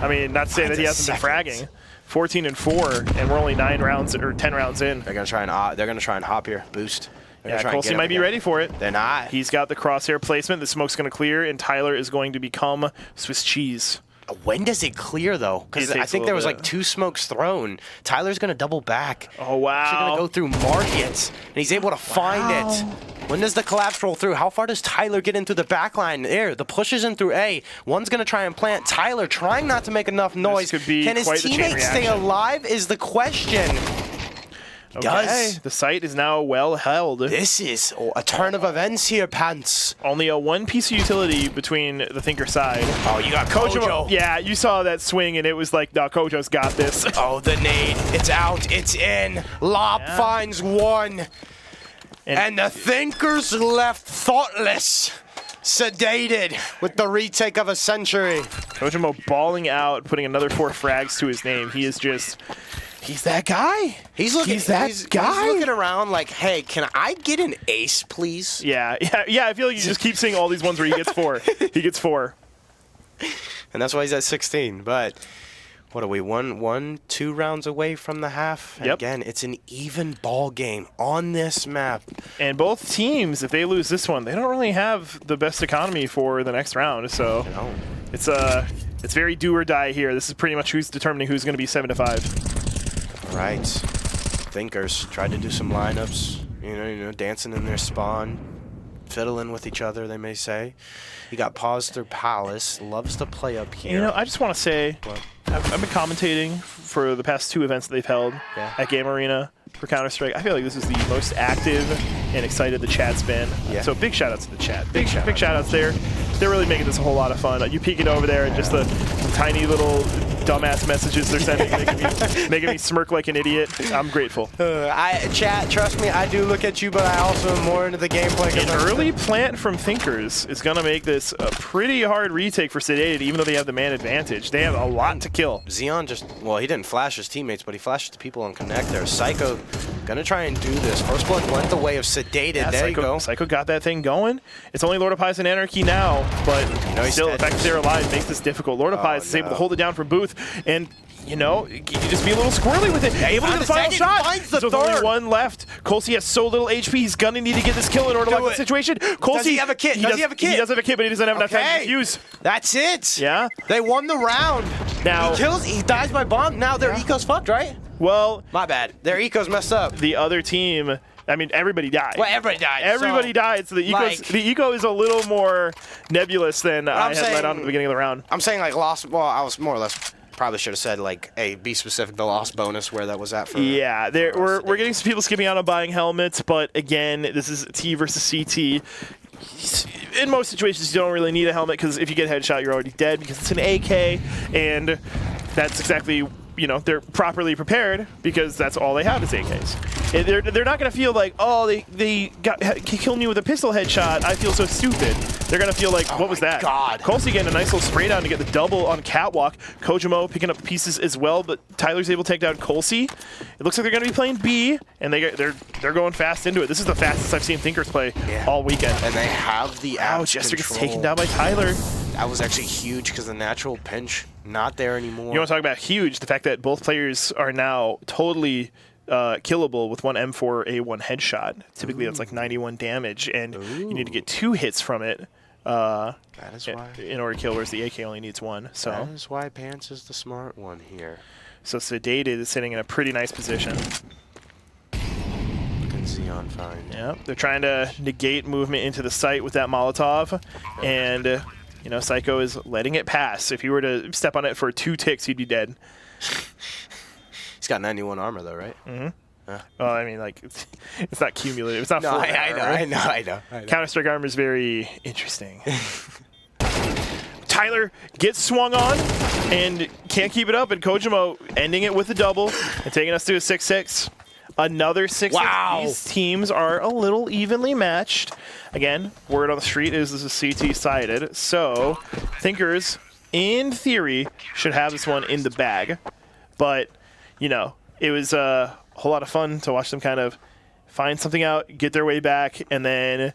I mean, not to say that he hasn't been fragging. 14 and 4, and we're only 9 rounds or 10 rounds in. They're gonna try and hop here, boost. Yeah, Colsey might be ready for it. They're not. He's got the crosshair placement. The smoke's gonna clear, and Tyler is going to become Swiss cheese. When does it clear, though? Because I think there was like 2 smokes thrown. Tyler's going to double back. Oh, wow. He's going to go through market, and he's able to find it. When does the collapse roll through? How far does Tyler get into the back line? There, the push is in through A. One's going to try and plant. Tyler trying not to make enough noise. This could be Can his quite the chain teammates stay reaction. alive is the question. Okay. The site is now well held. This is a turn of events here, Pants. Only a 1-piece of utility between the Thinker side. Oh, you got Kojo. Yeah, you saw that swing, and it was like, no, Kojo's got this. Oh, the nade. It's out. It's in. Lop finds one. And the Thinkers left thoughtless. Sedated with the retake of a century. Kojimo balling out, putting another 4 frags to his name. He is just... He's that guy. He's looking around like, hey, can I get an ace, please? Yeah. I feel like you just keep seeing all these ones where he gets 4. He gets 4. And that's why he's at 16. But what are we, 2 rounds away from the half? And again, it's an even ball game on this map. And both teams, if they lose this one, they don't really have the best economy for the next round. So it's very do or die here. This is pretty much who's determining who's going to be 7 to 5. Right. Thinkers tried to do some lineups, you know, dancing in their spawn, fiddling with each other, they may say. He got paused through Palace, loves to play up here. You know, I just want to say, I've been commentating for the past 2 events that they've held at Game Arena. for Counter-Strike. I feel like this is the most active and excited the chat's been. Yeah. So big shout-outs to the chat. Big shout-outs there. They're really making this a whole lot of fun. You peeking over there and just the tiny little dumbass messages they're sending, making me smirk like an idiot. I'm grateful. Chat, trust me, I do look at you, but I also am more into the gameplay. An early plant from Thinkers is going to make this a pretty hard retake for Sedated, even though they have the man advantage. They have a lot to kill. Xeon just, well, he didn't flash his teammates, but he flashed the people on Connect there. Psycho going to try and do this. First Blood went the way of Sedated. Yeah, there you go. Psycho got that thing going. It's only Lord of Pies and Anarchy now, but still, the fact that they're alive makes this difficult. Lord of Pies is able to hold it down from Booth, and you know, you just be a little squirrely with it. Able to get the final shot. So there's only one left. Colsey has so little HP. He's gonna need to get this kill in order to like the situation. Colsey, does he have a kit? Does he have a kit? He does have a kit, but he doesn't have enough time to use. That's it. Yeah. They won the round. Now he dies by bomb. Now their eco's fucked, right? Well, my bad. Their eco's messed up. The other team, I mean, everybody died. Well, everybody died. Everybody died, so the eco is a little more nebulous than I had let on at the beginning of the round. I'm saying like lost. Well, I was more or less probably should have said like, hey, be specific. The lost bonus where that was at for. Yeah, we're getting some people skipping out on buying helmets, but again, this is T versus CT. In most situations, you don't really need a helmet because if you get headshot, you're already dead because it's an AK, and that's exactly. You know, they're properly prepared because that's all they have is AKs. And they're not going to feel like, oh, they killed me with a pistol headshot. I feel so stupid. They're going to feel like, what was that? God. Colsey getting a nice little spray down to get the double on Catwalk. Kojimo picking up pieces as well, but Tyler's able to take down Colsey. It looks like they're going to be playing B, and they're going fast into it. This is the fastest I've seen Thinkers play all weekend. And they have the Jester gets taken down by Tyler. That was actually huge because the natural pinch not there anymore. You want to talk about huge? The fact that both players are now totally killable with one M4A1 headshot. Typically, that's like 91 damage, and you need to get 2 hits from it. That is why. In order to kill, whereas the AK only needs 1. So that is why Pants is the smart one here. So Sedated is sitting in a pretty nice position. Xeon find. Yeah, they're trying to negate movement into the site with that Molotov, and you know, Psycho is letting it pass. If you were to step on it for 2 ticks, he'd be dead. He's got 91 armor though, right? Mm-hmm. Well, I mean, like, it's not cumulative. It's not full armor. I know. Counter-Strike armor is very interesting. Tyler gets swung on and can't keep it up, and Kojimo ending it with a double and taking us to a 6-6. Another 6-6. Wow. These teams are a little evenly matched. Again, word on the street is this is CT-sided, so Thinkers, in theory, should have this one in the bag. But, you know, it was a whole lot of fun to watch them kind of find something out, get their way back, and then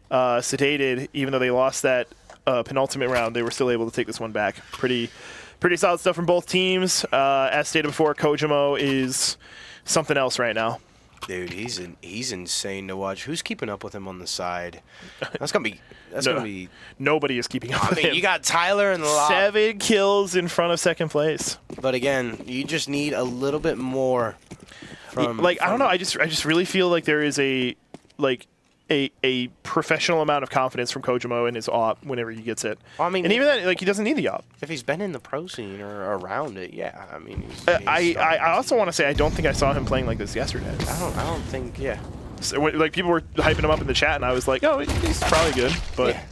Sedated, even though they lost that penultimate round, they were still able to take this one back. Pretty solid stuff from both teams. As stated before, Kojimo is something else right now. Dude, he's insane to watch. Who's keeping up with him on the side? That's gonna be nobody is keeping up with him. You got Tyler in the lob. 7 kills in front of second place. But again, you just need a little bit more. I don't know. I just really feel like there is a professional amount of confidence from Kojimo in his op whenever he gets it. Well, I mean, and even that, like, he doesn't need the op. If he's been in the pro scene or around it, yeah. I mean, I also want to say I don't think I saw him playing like this yesterday. I don't think. Yeah. So, like, people were hyping him up in the chat, and I was like, oh, he's probably good, but. Yeah.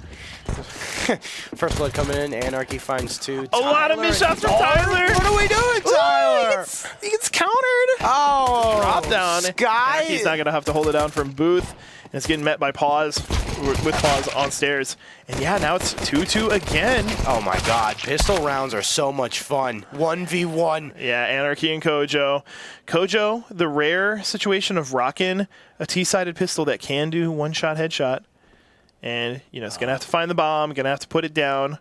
First blood coming in. Anarchy finds 2. A lot of missed shots from Tyler. What are we doing, Tyler? He gets countered. Oh, drop down. Sky. He's not gonna have to hold it down from Booth, and it's getting met by Pause with Pause on stairs. And yeah, now it's 2-2 again. Oh my God, pistol rounds are so much fun. 1v1. Yeah, Anarchy and Kojo. Kojo, the rare situation of rocking a T-sided pistol that can do one-shot headshot. And, you know, he's going to have to find the bomb, going to have to put it down.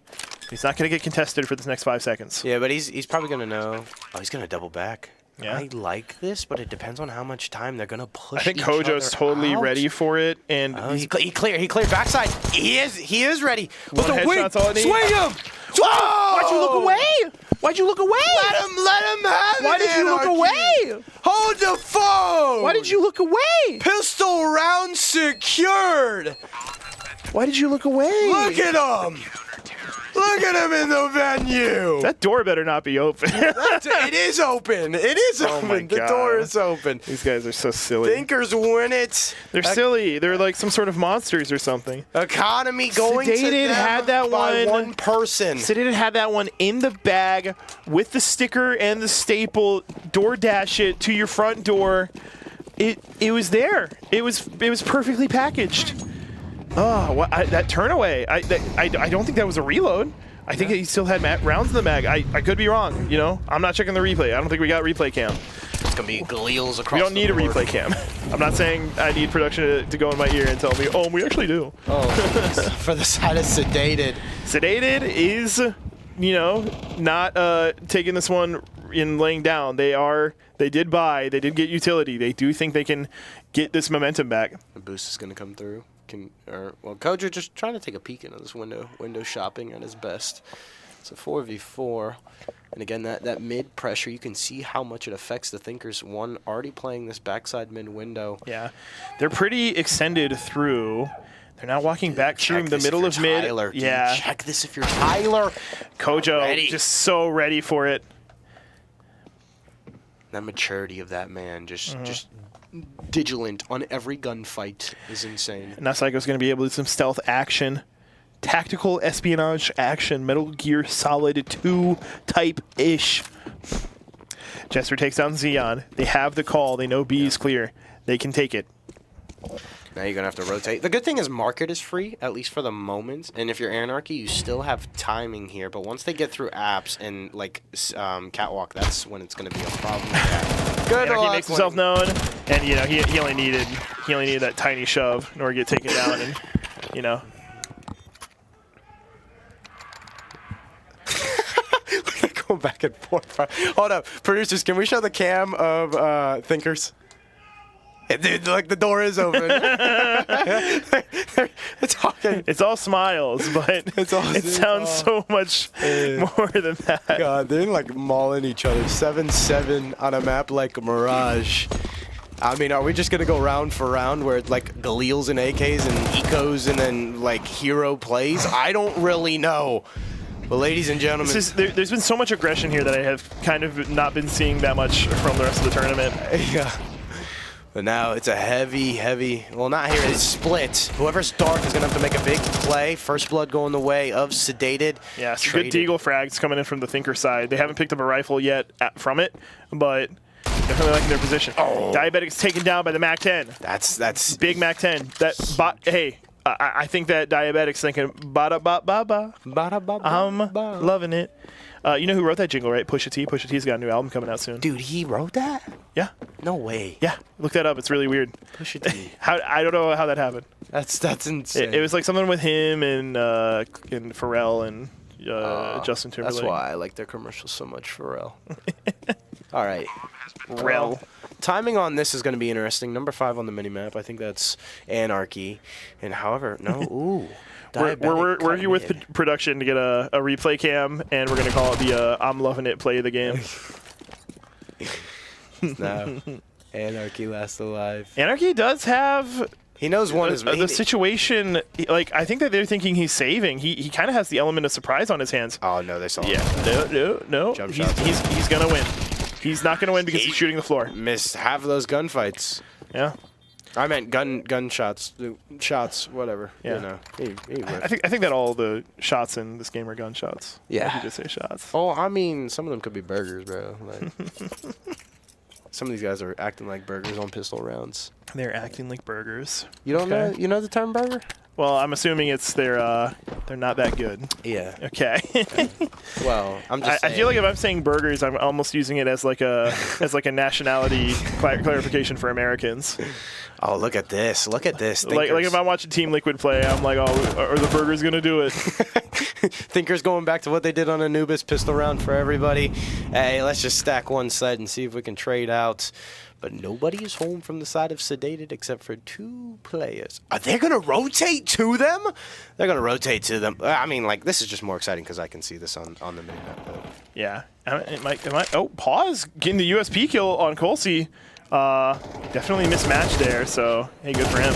He's not going to get contested for this next 5 seconds. Yeah, but he's probably going to know. Oh, he's going to double back. Yeah. I like this, but it depends on how much time they're going to push. I think Kojo's totally ready for it. And he cleared backside. He is ready. One headshot's all it needs. Swing him! Whoa! Why'd you look away? Why'd you look away? Let him have it. Why did you look away? Hold the phone. Why did you look away? Pistol round secured. Why did you look away? Look at him. Look at him in the venue. That door better not be open. It is open. It is open. My the God. door is open. These guys are so silly. Thinkers win it. They're silly. They're like some sort of monsters or something. Economy going Sedated to them had that by one. one person. Sedated had that one in the bag with the sticker and the staple. DoorDash it to your front door. It was there. It was perfectly packaged. Oh, that turn away. I don't think that was a reload. I think he still had rounds in the mag. I could be wrong. You know, I'm not checking the replay. I don't think we got replay cam. It's gonna be Galeals across. We don't need the board. a replay cam. I'm not saying I need production to go in my ear and tell me, oh, we actually do. Oh, for the side of Sedated. Sedated is, you know, not taking this one in laying down. They did get utility. They do think they can get this momentum back. The boost is gonna come through. Kojo just trying to take a peek into this window shopping at his best. It's a 4v4, and again that mid pressure, you can see how much it affects the Thinkers. One already playing this backside mid window. Yeah, they're pretty extended through. They're now walking back through the middle of mid. Tyler, yeah, check this if you're Tyler. Kojo just so ready for it. That maturity of that man, just vigilant on every gunfight, is insane. Now Psycho's going to be able to do some stealth action, tactical espionage action, Metal Gear Solid 2 type-ish. Jester takes down Xeon. They have the call. They know B is clear. They can take it. Now you're going to have to rotate. The good thing is market is free, at least for the moment. And if you're Anarchy, you still have timing here. But once they get through apps and, like, Catwalk, that's when it's going to be a problem. Good Anarchy makes himself known. And, you know, he only needed that tiny shove in order to get taken down. And, you know. Going back and forth. Hold up. Producers, can we show the cam of Thinkers? Dude, like the door is open. It's all smiles, but it sounds so much more than that. God, they're like mauling each other. 7-7 on a map like Mirage. I mean, are we just going to go round for round where it's like Galeals and AKs and Ecos and then like hero plays? I don't really know. But ladies and gentlemen, there's been so much aggression here that I have kind of not been seeing that much from the rest of the tournament. Yeah. But now it's a heavy, well, not here, it's split. Whoever's dark is going to have to make a big play. First blood going the way of Sedated. Yeah, some good Deagle frags coming in from the Thinker side. They haven't picked up a rifle yet from it, but definitely liking their position. Oh. Diabetic's taken down by the MAC-10. That's big MAC-10. Hey, I think that Diabetic's thinking, ba-da-ba-ba-ba. I'm loving it. You know who wrote that jingle, right? Pusha T. Pusha T's got a new album coming out soon. Dude, he wrote that? Yeah. No way. Yeah. Look that up. It's really weird. Pusha T. I don't know how that happened. That's insane. It was like something with him and Pharrell and Justin Timberlake. That's why I like their commercials so much, Pharrell. All right. Pharrell. Timing on this is going to be interesting. Number 5 on the minimap. I think that's Anarchy. And however, no, ooh. We're working with production to get a replay cam, and we're going to call it the I'm loving it play of the game. No. Anarchy last alive. Anarchy does have... He knows one is the situation. Like, I think that they're thinking he's saving. He kind of has the element of surprise on his hands. Oh, no, they saw him. Yeah. No. Jump he's going to win. He's not going to win because he's shooting the floor. Missed half of those gunfights. Yeah. I meant shots, whatever. Yeah. You know, I think that all the shots in this game are gunshots. Yeah. You just say shots. Oh, I mean, some of them could be burgers, bro. Like, some of these guys are acting like burgers on pistol rounds. They're acting like burgers. You don't know? You know the term burger? Well, I'm assuming it's they're not that good. Yeah. Okay. Well, I'm just saying. I feel like if I'm saying burgers, I'm almost using it as like a nationality clarification for Americans. Oh, look at this. Look at this. Like if I'm watching Team Liquid play, I'm like, oh, are the burgers going to do it? Thinkers going back to what they did on Anubis pistol round for everybody. Hey, let's just stack one side and see if we can trade out. But nobody is home from the side of Sedated except for 2 players. Are they going to rotate to them? They're going to rotate to them. I mean, like, this is just more exciting because I can see this on the minimap. Yeah. It might. Oh, pause. Getting the USP kill on Colsey. Definitely mismatched there, so hey, good for him.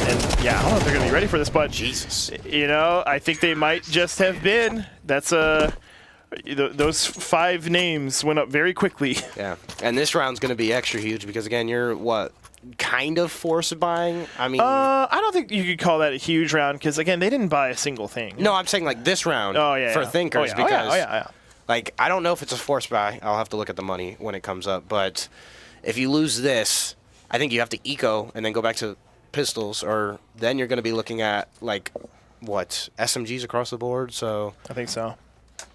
And yeah, I don't know if they're going to be ready for this, but Jesus, you know, I think they might just have been. That's those 5 names went up very quickly. Yeah, and this round's going to be extra huge because again, you're what? Kind of force buying. I mean, I don't think you could call that a huge round because again, they didn't buy a single thing. No, I'm saying like this round for thinkers because like I don't know if it's a force buy. I'll have to look at the money when it comes up. But if you lose this, I think you have to eco and then go back to pistols, or then you're going to be looking at like what SMGs across the board. So I think so.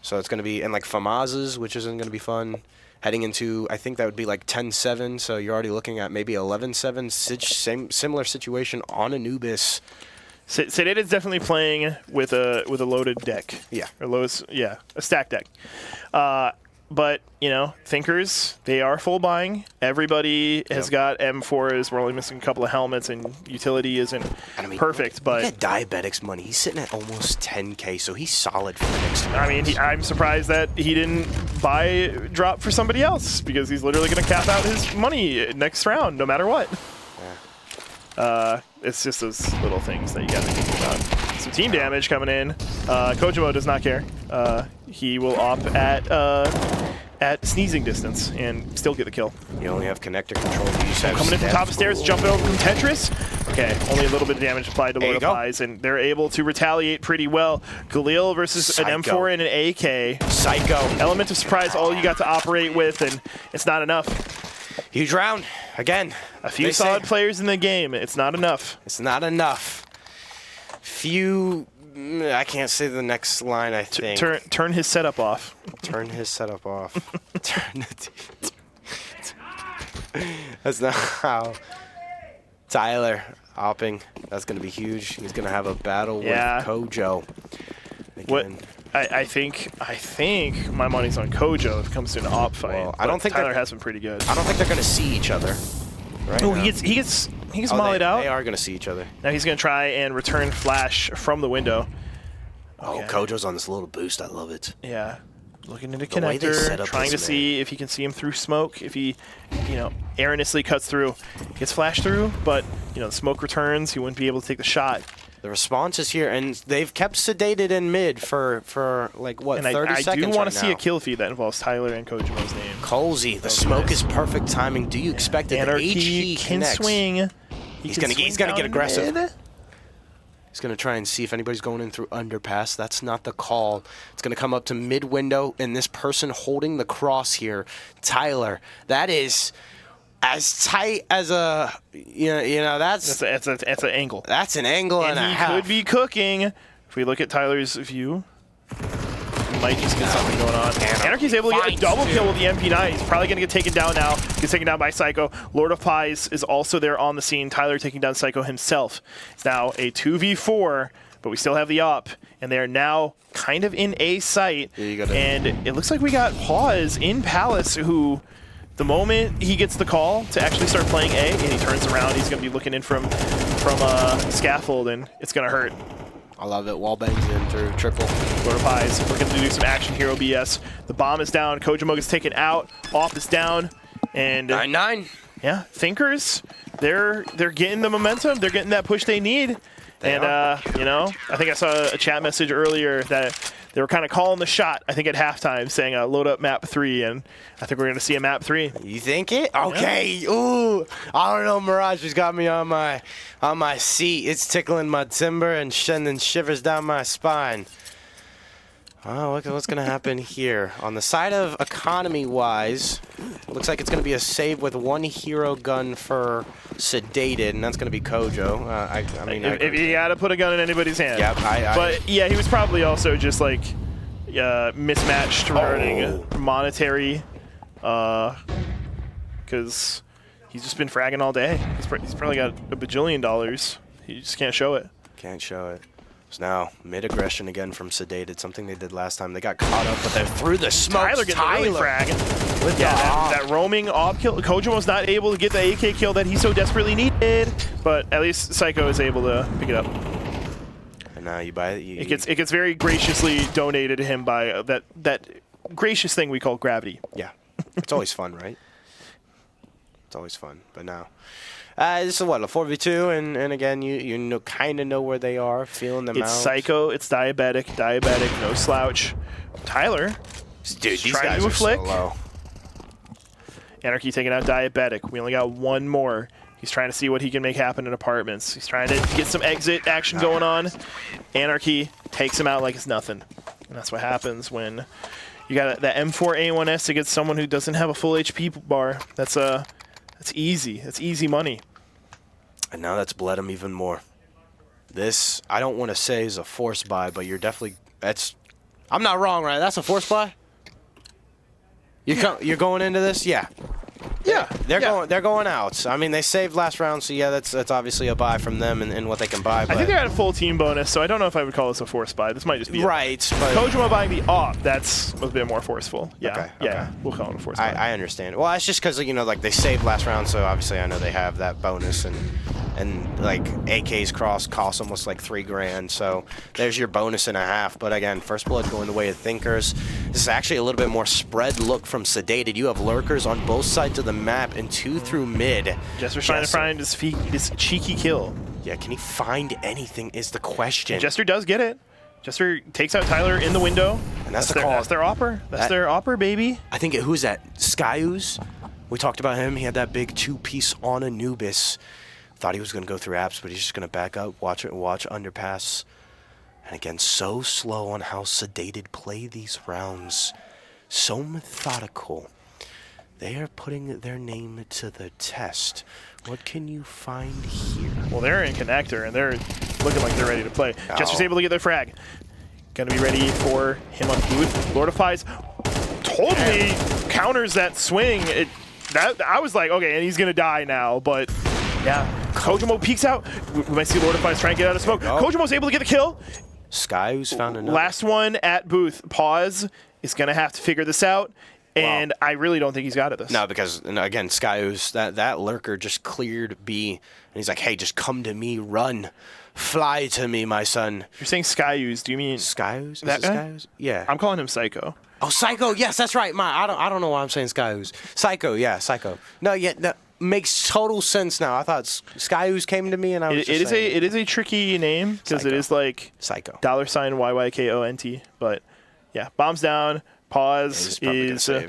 So it's going to be and like FAMASs, which isn't going to be fun. Heading into, I think that would be like 10-7, so you're already looking at maybe 11-7, similar situation on Anubis. Sedated's definitely playing with a loaded deck. Yeah. Or a stack deck. But, you know, thinkers, they are full buying. Everybody has got M4s. We're only missing a couple of helmets, and utility isn't perfect. But look at Diabetic's money. He's sitting at almost 10K, so he's solid for the next year. I mean, I'm surprised that he didn't buy drop for somebody else because he's literally going to cap out his money next round, no matter what. Yeah. It's just those little things that you got to think about. Some team damage coming in. Kojimo does not care. He will opt at sneezing distance and still get the kill. You only have connector control. Coming in from top of stairs, jumping over from Tetris. Okay, only a little bit of damage applied to Lord of Eyes, and they're able to retaliate pretty well. Galil versus an M4 and an AK. Psycho. Element of surprise, all you got to operate with, and it's not enough. Huge round. Again. A few solid players in the game. It's not enough. It's not enough. Few... I can't say the next line, I think. Turn his setup off. Turn his setup off. That's not how. Tyler opping. That's going to be huge. He's going to have a battle with Kojo. Again. What? I think my money's on Kojo if it comes to an op fight. Well, I don't think Tyler has been pretty good. I don't think they're going to see each other. Right now. He gets mollied out. They are going to see each other. Now he's going to try and return flash from the window. Okay. Oh, Kojo's on this little boost. I love it. Yeah. Looking into connector, trying to see if he can see him through smoke. If he, erroneously cuts through, gets flashed through, but, the smoke returns. He wouldn't be able to take the shot. The response is here, and they've kept Sedated in mid for like, what, 30 seconds I do want to right see a kill feed that involves Tyler and Kojimo's name. Colsey, the smoke is perfect timing. Do you expect it? Anarchy can swing. He's gonna get aggressive. Mid. He's gonna try and see if anybody's going in through underpass. That's not the call. It's gonna come up to mid window, and this person holding the cross here, Tyler. That is as tight as a that's an angle. That's an angle and a half. He could be cooking. If we look at Tyler's view, he might just get something going on. Anarchy's able to get a double kill with the MP9. He's probably going to get taken down now. Gets taken down by Psycho. Lord of Pies is also there on the scene. Tyler taking down Psycho himself. It's now a 2v4, but we still have the op, and they are now kind of in A site. And it looks like we got Pause in Palace, who, the moment he gets the call to actually start playing A, and he turns around, he's going to be looking in from scaffold, and it's going to hurt. I love it. Wall bangs in through triple. Lord of Pies looking to do some action hero BS. The bomb is down. Kojimo gets taken out. Off is down. And 9-9. Yeah, thinkers, they're getting the momentum. They're getting that push they need. I think I saw a chat message earlier that they were kind of calling the shot, I think at halftime, saying load up map 3, and I think we're going to see a map 3. You think it? Okay. Yeah. Ooh, I don't know. Mirage has got me on my seat. It's tickling my timber and sending shivers down my spine. Oh, look at what's going to happen here. On the side of economy-wise, looks like it's going to be a save with one hero gun for Sedated, and that's going to be Kojo. If you got to put a gun in anybody's hand. Yeah, but yeah, he was probably also just like mismatched regarding monetary, because he's just been fragging all day. He's probably got a bajillion dollars. He just can't show it. Can't show it. So now, mid-aggression again from Sedated, something they did last time. They got caught up, but they're through the smoke. Tyler getting early frag. That roaming op kill. Kojo was not able to get the AK kill that he so desperately needed, but at least Psycho is able to pick it up. And now you buy it. It gets very graciously donated to him by that gracious thing we call gravity. Yeah, it's always fun, right? It's always fun. But now, this is what, a 4v2, and again, you kind of know where they are, feeling them out. It's Psycho, it's Diabetic, no slouch. Tyler, dude, these guys are so low. Anarchy taking out Diabetic. We only got one more. He's trying to see what he can make happen in apartments. He's trying to get some exit action going on. Anarchy takes him out like it's nothing. And that's what happens when you got that M4A1S against someone who doesn't have a full HP bar. That's easy. That's easy money. And now that's bled him even more. This, I don't want to say is a force buy, but you're definitely, I'm not wrong, right? That's a force buy? You're going into this? Yeah. Yeah, they're going out. I mean, they saved last round, so yeah, that's obviously a buy from them and what they can buy. I think they had a full team bonus, so I don't know if I would call this a force buy. This might just be right. But Kojima buying the AWP, that's a bit more forceful. Yeah, okay. Yeah, we'll call it a force buy. I understand. Well, that's just because like they saved last round, so obviously I know they have that bonus and like AK's cost almost like $3 grand, so there's your bonus and a half. But again, first blood going the way of Thinkers. This is actually a little bit more spread look from Sedated. You have lurkers on both sides of the map and 2 through mid. Jester's trying to find his cheeky kill. Yeah, can he find anything is the question. And Jester does get it. Jester takes out Tyler in the window. And that's the call. That's their opper. That's their opper, baby. I think, who's that? Skyooz? We talked about him. He had that big 2-piece on Anubis. Thought he was going to go through apps, but he's just going to back up, watch underpass. And again, so slow on how Sedated play these rounds. So methodical. They are putting their name to the test. What can you find here? Well, they're in connector, and they're looking like they're ready to play. Oh. Jester's able to get their frag. Gonna be ready for him on Booth. Lord of Pies totally counters that swing. I was like, okay, and he's gonna die now, but yeah. Kojimo peeks out. We might see Lord of Pies try and get out of smoke. Kojimo's able to get the kill. Skyooz found another. Last one at Booth. Pause is gonna have to figure this out. And I really don't think he's got it this. No, because, again, Skyooz, that lurker just cleared B. And he's like, hey, just come to me, run. Fly to me, my son. You're saying Skyooz. Do you mean Skyooz? That guy? Skyooz? Yeah. I'm calling him Psycho. Oh, Psycho. Yes, that's right. I don't know why I'm saying Skyooz. Psycho, yeah, Psycho. No, yeah, that makes total sense now. I thought Skyooz came to me, and I was just saying. It is a tricky name, because it is like Psycho. $YYKONT. But, yeah, bombs down. Pause is a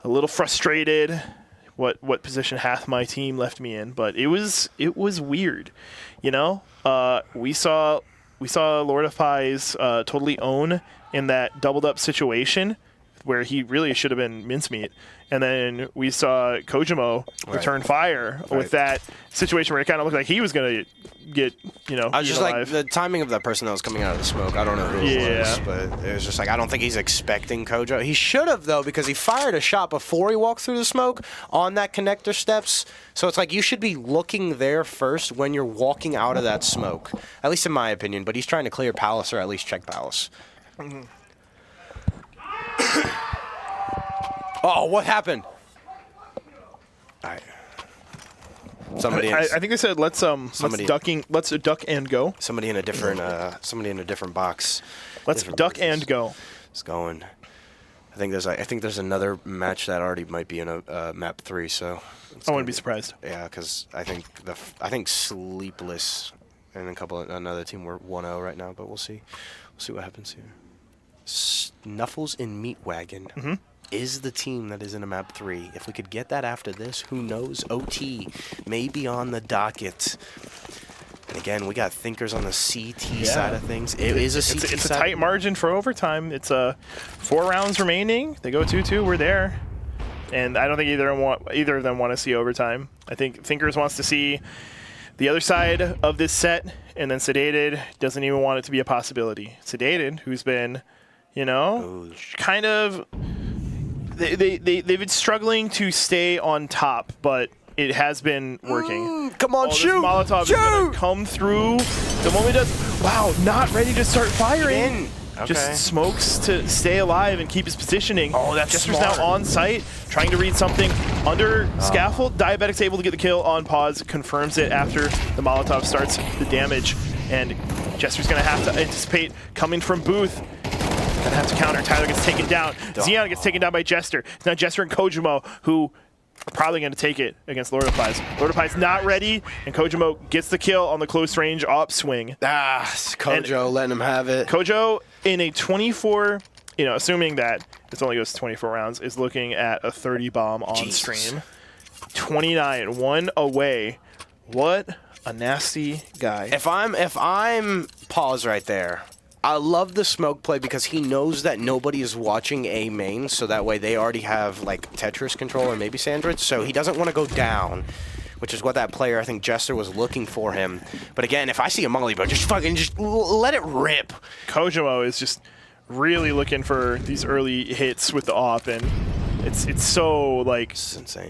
little frustrated. What position hath my team left me in? But it was weird, you know. We saw Lord of Pies totally own in that doubled up situation where he really should have been mincemeat. And then we saw Kojimo return fire with that situation where it kind of looked like he was going to get, I was just alive. Like, the timing of that person that was coming out of the smoke, I don't know who it was, but it was just like, I don't think he's expecting Kojo. He should have, though, because he fired a shot before he walked through the smoke on that connector steps. So it's like you should be looking there first when you're walking out of that smoke, at least in my opinion. But he's trying to clear Palace or at least check Palace. Mm-hmm. Oh, what happened? All right. Somebody. I think they said let's duck and go. Somebody in a different box. Let's duck and go. It's going. I think there's another match that already might be in a map 3. So I wouldn't be surprised. Yeah, because I think Sleepless and another team were 1-0 right now, but we'll see. We'll see what happens here. Snuffles in Meat Wagon is the team that is in a map 3. If we could get that after this, who knows? OT may be on the docket. And again, we got Thinkers on the CT side of things. It is a CT side. It's a tight margin for overtime. It's 4 rounds remaining. They go 2-2. We're there. And I don't think either of them want to see overtime. I think Thinkers wants to see the other side of this set, and then Sedated doesn't even want it to be a possibility. Sedated, who's been, kind of, they've been struggling to stay on top, but it has been working. Come on, shoot! Molotov is going to come through. The moment it does, wow, not ready to start firing. Okay. Just smokes to stay alive and keep his positioning. Oh, that's Jester's smart. now on site, trying to read something under scaffold. Diabetic's able to get the kill on pause, confirms it after the Molotov starts the damage. And Jester's going to have to anticipate coming from Booth. Gonna have to counter. Tyler gets taken down. Xeon gets taken down by Jester. It's now Jester and Kojimo, who probably going to take it against Lord of Pies. Lord of Pies not ready, and Kojimo gets the kill on the close range op swing. Kojo letting him have it. Kojo in a 24, assuming that this only goes to 24 rounds, is looking at a 30 bomb on stream. 29, 1 away. What a nasty guy. If I'm pause right there. I love the smoke play because he knows that nobody is watching A main, so that way they already have like Tetris control or maybe Sandwich, so he doesn't want to go down, which is what that player, I think Jester, was looking for him. But again, if I see a Molly, bro, just let it rip. Kojimo is just really looking for these early hits with the op, and it's so like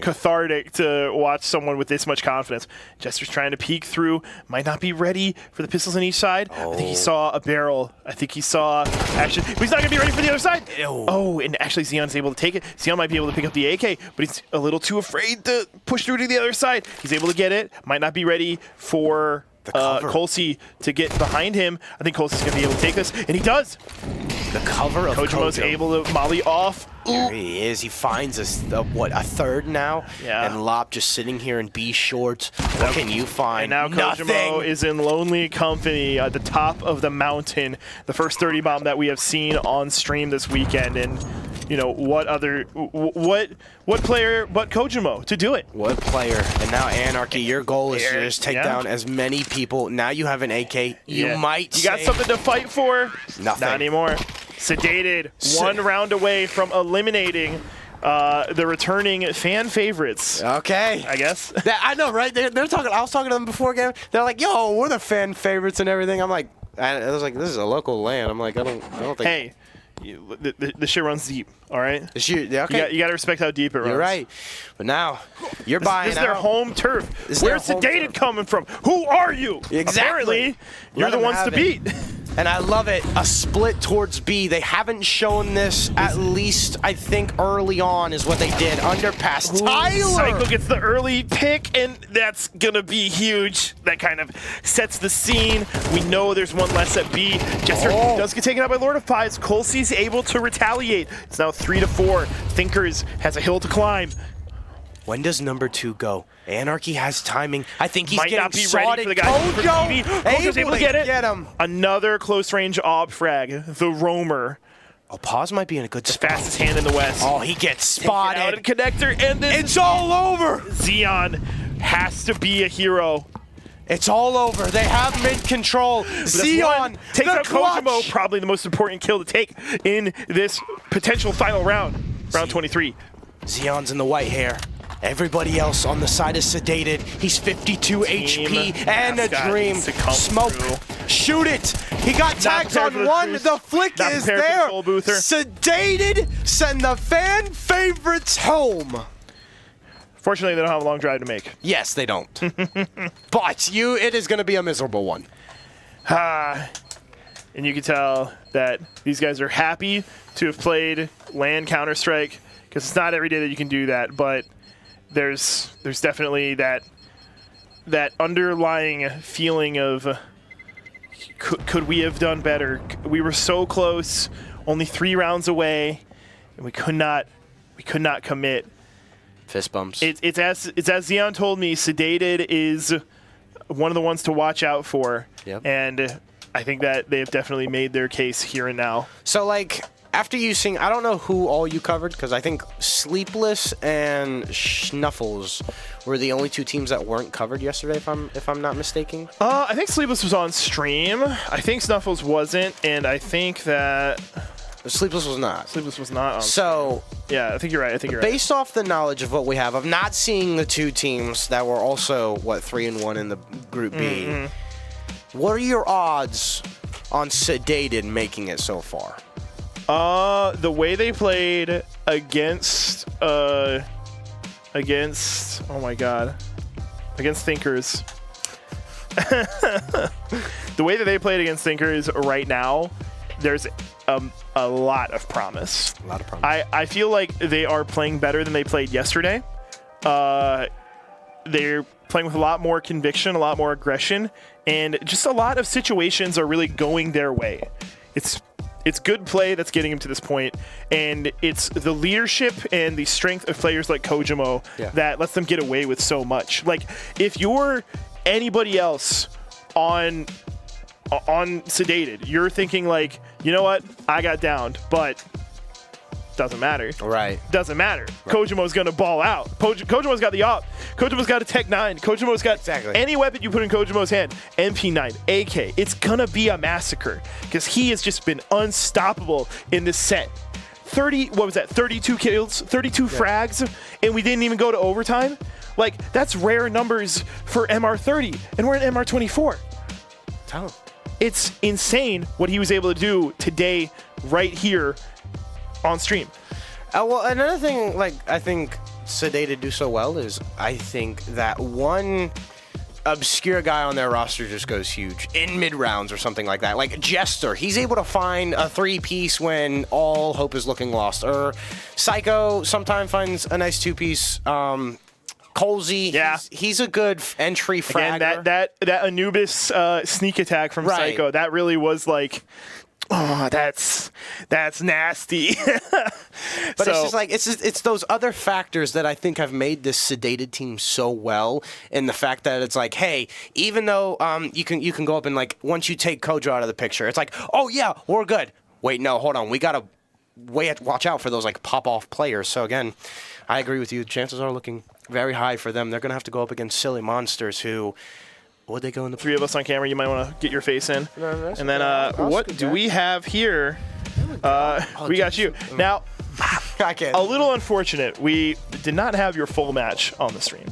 cathartic to watch someone with this much confidence. Jester's trying to peek through, might not be ready for the pistols on each side. I think he saw a barrel. I think he saw action, but he's not gonna be ready for the other side. Oh, and actually Xion's able to take it. Xion might be able to pick up the AK, but he's a little too afraid to push through to the other side. He's able to get it, might not be ready for Colsey to get behind him. I think Colsey's going to be able to take this, and he does. The cover of Kojimo's able to molly off. There he is. He finds a third now? Yeah. And Lop just sitting here in B short. What can you find? And now Kojimo is in lonely company at the top of the mountain. The first 30 bomb that we have seen on stream this weekend. And, what player but Kojimo to do it? What player? And now Anarchy, your goal is to just take down as many people. Now you have an AK. You got something to fight for? Nothing. Not anymore. Sedated, 1 round away from eliminating the returning fan favorites. Okay. I guess. I know, right? They're talking. I was talking to them before game. They're like, "Yo, we're the fan favorites and everything." I'm like, I was like, "This is a local LAN." I'm like, I don't think. Hey, the shit runs deep. All right. Okay. You got to respect how deep it runs. You're right. But now you're buying. This is their home turf. Where's Sedated coming from? Who are you? Exactly. Apparently, you're the ones to beat. And I love it. A split towards B. They haven't shown this, at least I think early on is what they did. Underpass. Tyler! Psycho gets the early pick, and that's going to be huge. That kind of sets the scene. We know there's one less at B. Jester does get taken out by Lord of Pies. Colsey's able to retaliate. It's now 3-4. Thinkers has a hill to climb. When does number 2 go? Anarchy has timing. I think he's might getting not be ready for the guy. Kojo's able to get him. Another close range ob frag. The roamer. Pause might be in a good spot. Fastest hand in the West. Oh, he gets spotted. Out in connector, and then it's all over. Xion has to be a hero. It's all over. They have mid control. Xion takes out Kojimo, probably the most important kill to take in this potential final round. Round 23. Xion's in the white hair. Everybody else on the side is Sedated. He's 52 HP and a dream. Smoke. Shoot it. He got tags on one. The flick is there. Sedated. Send the fan favorites home. Fortunately, they don't have a long drive to make. Yes, they don't. But it is going to be a miserable one. And you can tell that these guys are happy to have played LAN Counter-Strike, because it's not every day that you can do that, but there's definitely that underlying feeling of could we have done better? We were so close, only 3 rounds away, and we could not commit. Fist bumps. It's as Xion told me, Sedated is one of the ones to watch out for. Yep. And I think that they have definitely made their case here and now. So like, after you sing, I don't know who all you covered, because I think Sleepless and Schnuffles were the only 2 teams that weren't covered yesterday, if I'm not mistaken. I think Sleepless was on stream. I think Snuffles wasn't, and I think that Sleepless was not. Sleepless was not on So stream. Yeah, I think you're right. Based off the knowledge of what we have, of not seeing the 2 teams that were also 3-1 in the Group B, what are your odds on Sedated making it so far? The way they played against oh my god, against Thinkers. The way that they played against Thinkers right now, there's a lot of promise. A lot of promise. I feel like they are playing better than they played yesterday. They're playing with a lot more conviction, a lot more aggression, and just a lot of situations are really going their way. It's It's good play that's getting him to this point, and it's the leadership and the strength of players like Kojimo that lets them get away with so much. Like, if you're anybody else on Sedated, you're thinking like, you know what, I got downed, but doesn't matter. Right. Doesn't matter. Right. Kojimo's going to ball out. Kojimo's got the op. Kojimo's got a Tech 9. Kojimo's got any weapon you put in Kojimo's hand. MP9, AK. It's going to be a massacre because he has just been unstoppable in this set. 32 kills, 32 frags, and we didn't even go to overtime? Like, that's rare numbers for MR30, and we're at MR24. Tell him. It's insane what he was able to do today right here on stream. Well, another thing, like, I think Sedated do so well is I think that one obscure guy on their roster just goes huge in mid-rounds or something like that. Like Jester, he's able to find a 3-piece when all hope is looking lost. Or Psycho sometimes finds a nice 2-piece. Colsey, he's a good entry fragger. Again, that Anubis sneak attack from Psycho, that really was like, oh, that's nasty. But it's just like it's those other factors that I think have made this Sedated team so well, in the fact that it's like, hey, even though you can go up and, like, once you take Kojo out of the picture, it's like, oh yeah, we're good. Wait, no, hold on, we gotta watch out for those, like, pop off players. So again, I agree with you. Chances are looking very high for them. They're gonna have to go up against silly monsters who. Would they go in the 3 of us on camera? You might want to get your face in. And then what do we have here? We got you. Now, a little unfortunate. We did not have your full match on the stream.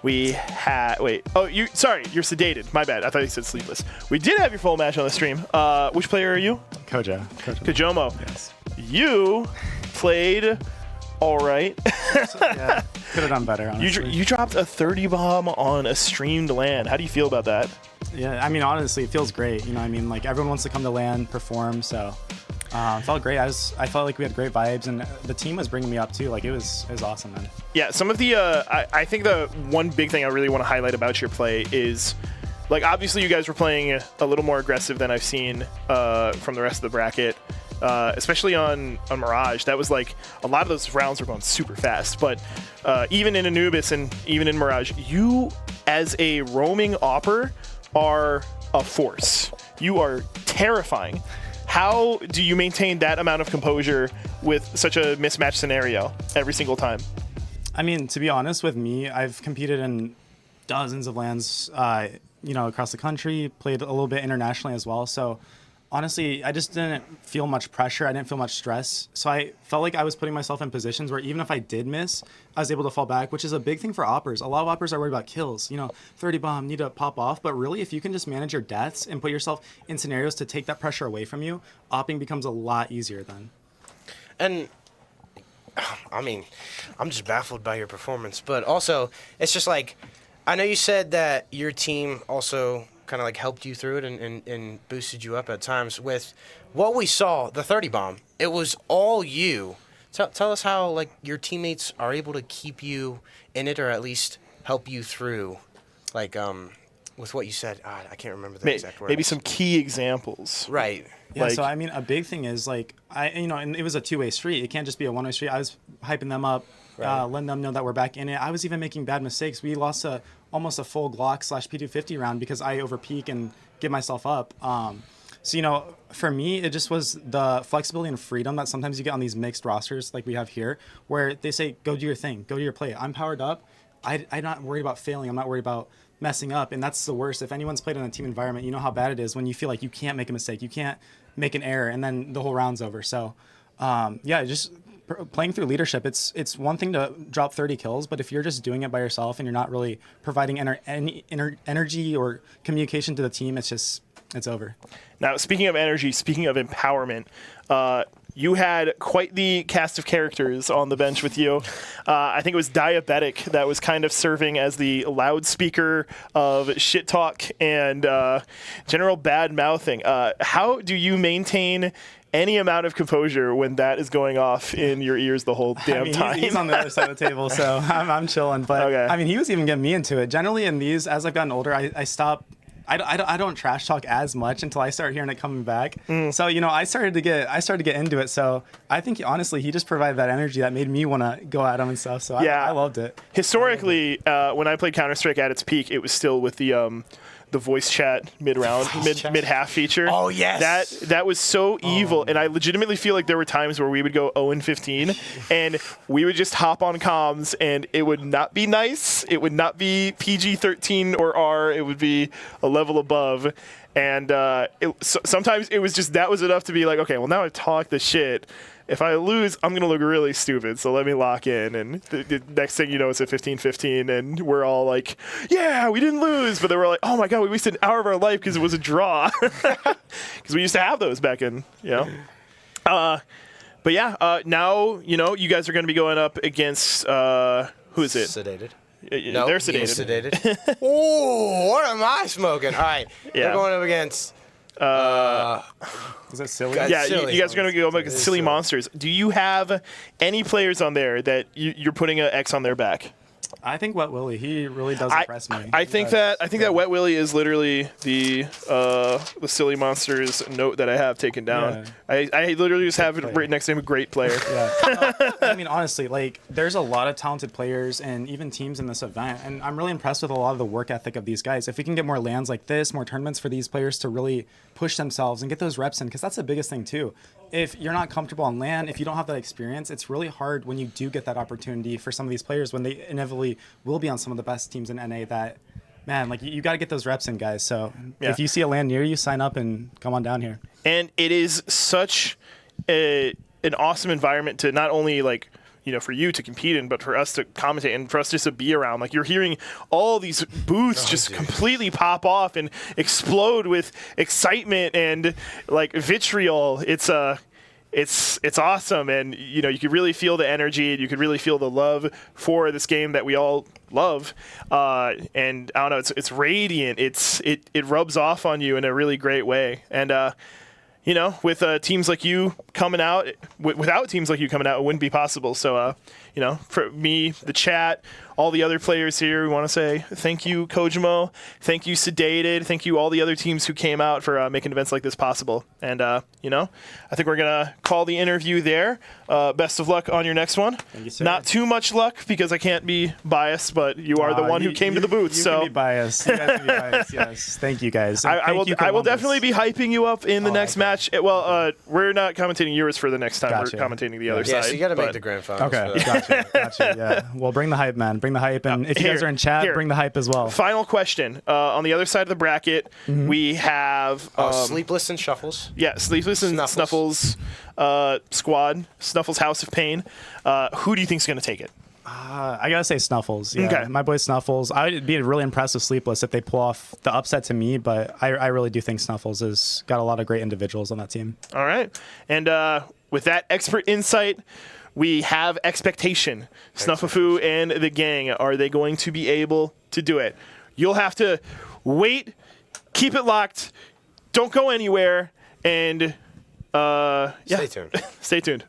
We had you're Sedated. My bad. I thought you said Sleepless. We did have your full match on the stream. Which player are you? Kojomo. Yes. You played all right. Yeah, could have done better, honestly. You dropped a 30 bomb on a streamed LAN. How do you feel about that? Yeah, I mean, honestly, it feels great. You know, I mean, like, everyone wants to come to LAN, perform, so it felt great. I felt like we had great vibes, and the team was bringing me up too. Like, it was awesome, man. Yeah, some of the I think the one big thing I really want to highlight about your play is, like, obviously you guys were playing a little more aggressive than I've seen from the rest of the bracket. Especially on Mirage, that was like a lot of those rounds were going super fast. But even in Anubis and even in Mirage, you as a roaming opper are a force. You are terrifying. How do you maintain that amount of composure with such a mismatched scenario every single time? I mean, to be honest with me, I've competed in dozens of LANs, across the country, played a little bit internationally as well. So honestly, I just didn't feel much pressure. I didn't feel much stress. So I felt like I was putting myself in positions where even if I did miss, I was able to fall back, which is a big thing for oppers. A lot of oppers are worried about kills. 30 bomb, need to pop off. But really, if you can just manage your deaths and put yourself in scenarios to take that pressure away from you, opping becomes a lot easier then. And, I mean, I'm just baffled by your performance. But also, it's just like, I know you said that your team also kind of like helped you through it and boosted you up at times. With what we saw, the 30 bomb, it was all you. Tell us how, like, your teammates are able to keep you in it, or at least help you through, like, with what you said. I can't remember the exact words. Maybe some key examples. Right. Yeah, so I mean, a big thing is, like, and it was a two-way street. It can't just be a one-way street. I was hyping them up, letting them know that we're back in it. I was even making bad mistakes. We lost almost a full Glock/P250 round because I overpeak and give myself up. So, for me, it just was the flexibility and freedom that sometimes you get on these mixed rosters like we have here, where they say, go do your thing, go do your play. I'm powered up. I'm not worried about failing. I'm not worried about messing up. And that's the worst. If anyone's played in a team environment, you know how bad it is when you feel like you can't make a mistake. You can't make an error, and then the whole round's over. So, just playing through leadership, it's one thing to drop 30 kills, but if you're just doing it by yourself and you're not really providing any energy or communication to the team, it's over. Now, speaking of energy, speaking of empowerment, you had quite the cast of characters on the bench with you. I think it was Diabetic that was kind of serving as the loudspeaker of shit talk and general bad mouthing. How do you maintain any amount of composure when that is going off in your ears the whole damn time? He's on the other side of the table, so I'm chilling. But okay. I mean, he was even getting me into it. Generally in these, as I've gotten older, I stop I don't trash talk as much until I start hearing it coming back. So I started to get into it. So I think honestly he just provided that energy that made me want to go at him and stuff. So I loved it. Historically, when I played Counter-Strike at its peak, it was still with the voice chat mid-half feature. Oh yes, that was so evil, and I legitimately feel like there were times where we would go 0-15, and we would just hop on comms, and it would not be nice. It would not be PG-13 or R. It would be a level above, and sometimes it was just that was enough to be like, okay, well now I've talked the shit. If I lose, I'm going to look really stupid, so let me lock in. And the next thing you know, it's a 15-15, and we're all like, yeah, we didn't lose. But they were like, oh, my God, we wasted an hour of our life because it was a draw. Because we used to have those back in, But, yeah, now, you guys are going to be going up against, who is it? Sedated. No, they're Sedated. Oh, what am I smoking? All right, we're going up against... Is that silly? Yeah, silly. you guys are going to go like silly monsters. Do you have any players on there that you're putting an X on their back? I think Wet Willie, he really does impress me. I think that Wet Willie is literally the silly monsters note that I have taken down. Yeah. I literally just have it right next to him, a great player. Yeah. I mean, honestly, like there's a lot of talented players and even teams in this event, and I'm really impressed with a lot of the work ethic of these guys. If we can get more LANs like this, more tournaments for these players to really push themselves and get those reps in, because that's the biggest thing too. If you're not comfortable on LAN, if you don't have that experience, it's really hard when you do get that opportunity for some of these players when they inevitably will be on some of the best teams in NA that, man, like you got to get those reps in, guys. So if you see a LAN near you, sign up and come on down here. And it is such an awesome environment to not only like, for you to compete in, but for us to commentate and for us just to be around. Like you're hearing all these booths completely pop off and explode with excitement and like vitriol. It's awesome, and you could really feel the energy, and you could really feel the love for this game that we all love. And I don't know, it's radiant. It rubs off on you in a really great way. And with teams like you coming out, without teams like you coming out, it wouldn't be possible. So, for me, the chat, all the other players here, we want to say thank you, Kojimo. Thank you, Sedated. Thank you, all the other teams who came out for making events like this possible. And, I think we're going to call the interview there. Best of luck on your next one. Thank you, sir. Not too much luck because I can't be biased, but you are the one who came to the booth. You can be biased. You guys can be biased, yes. Thank you, guys. I will definitely be hyping you up in the next match. Well, we're not commentating yours for the next time. Gotcha. We're commentating the other side. Yeah, so you got to make the grand finals. Okay, gotcha. Yeah. Well, bring the hype, man. Bring the hype. And if you guys are in chat, bring the hype as well. Final question. On the other side of the bracket, we have... Sleepless and Shuffles. Yeah, Sleepless and Snuffles squad. Snuffles House of Pain. Who do you think is going to take it? I gotta say Snuffles. Yeah. Okay. My boy Snuffles. I'd be really impressed with Sleepless if they pull off the upset to me, but I really do think Snuffles has got a lot of great individuals on that team. All right. And with that expert insight, we have expectation. Snuffafoo and the gang, are they going to be able to do it? You'll have to wait, keep it locked, don't go anywhere, and Stay tuned. Stay tuned.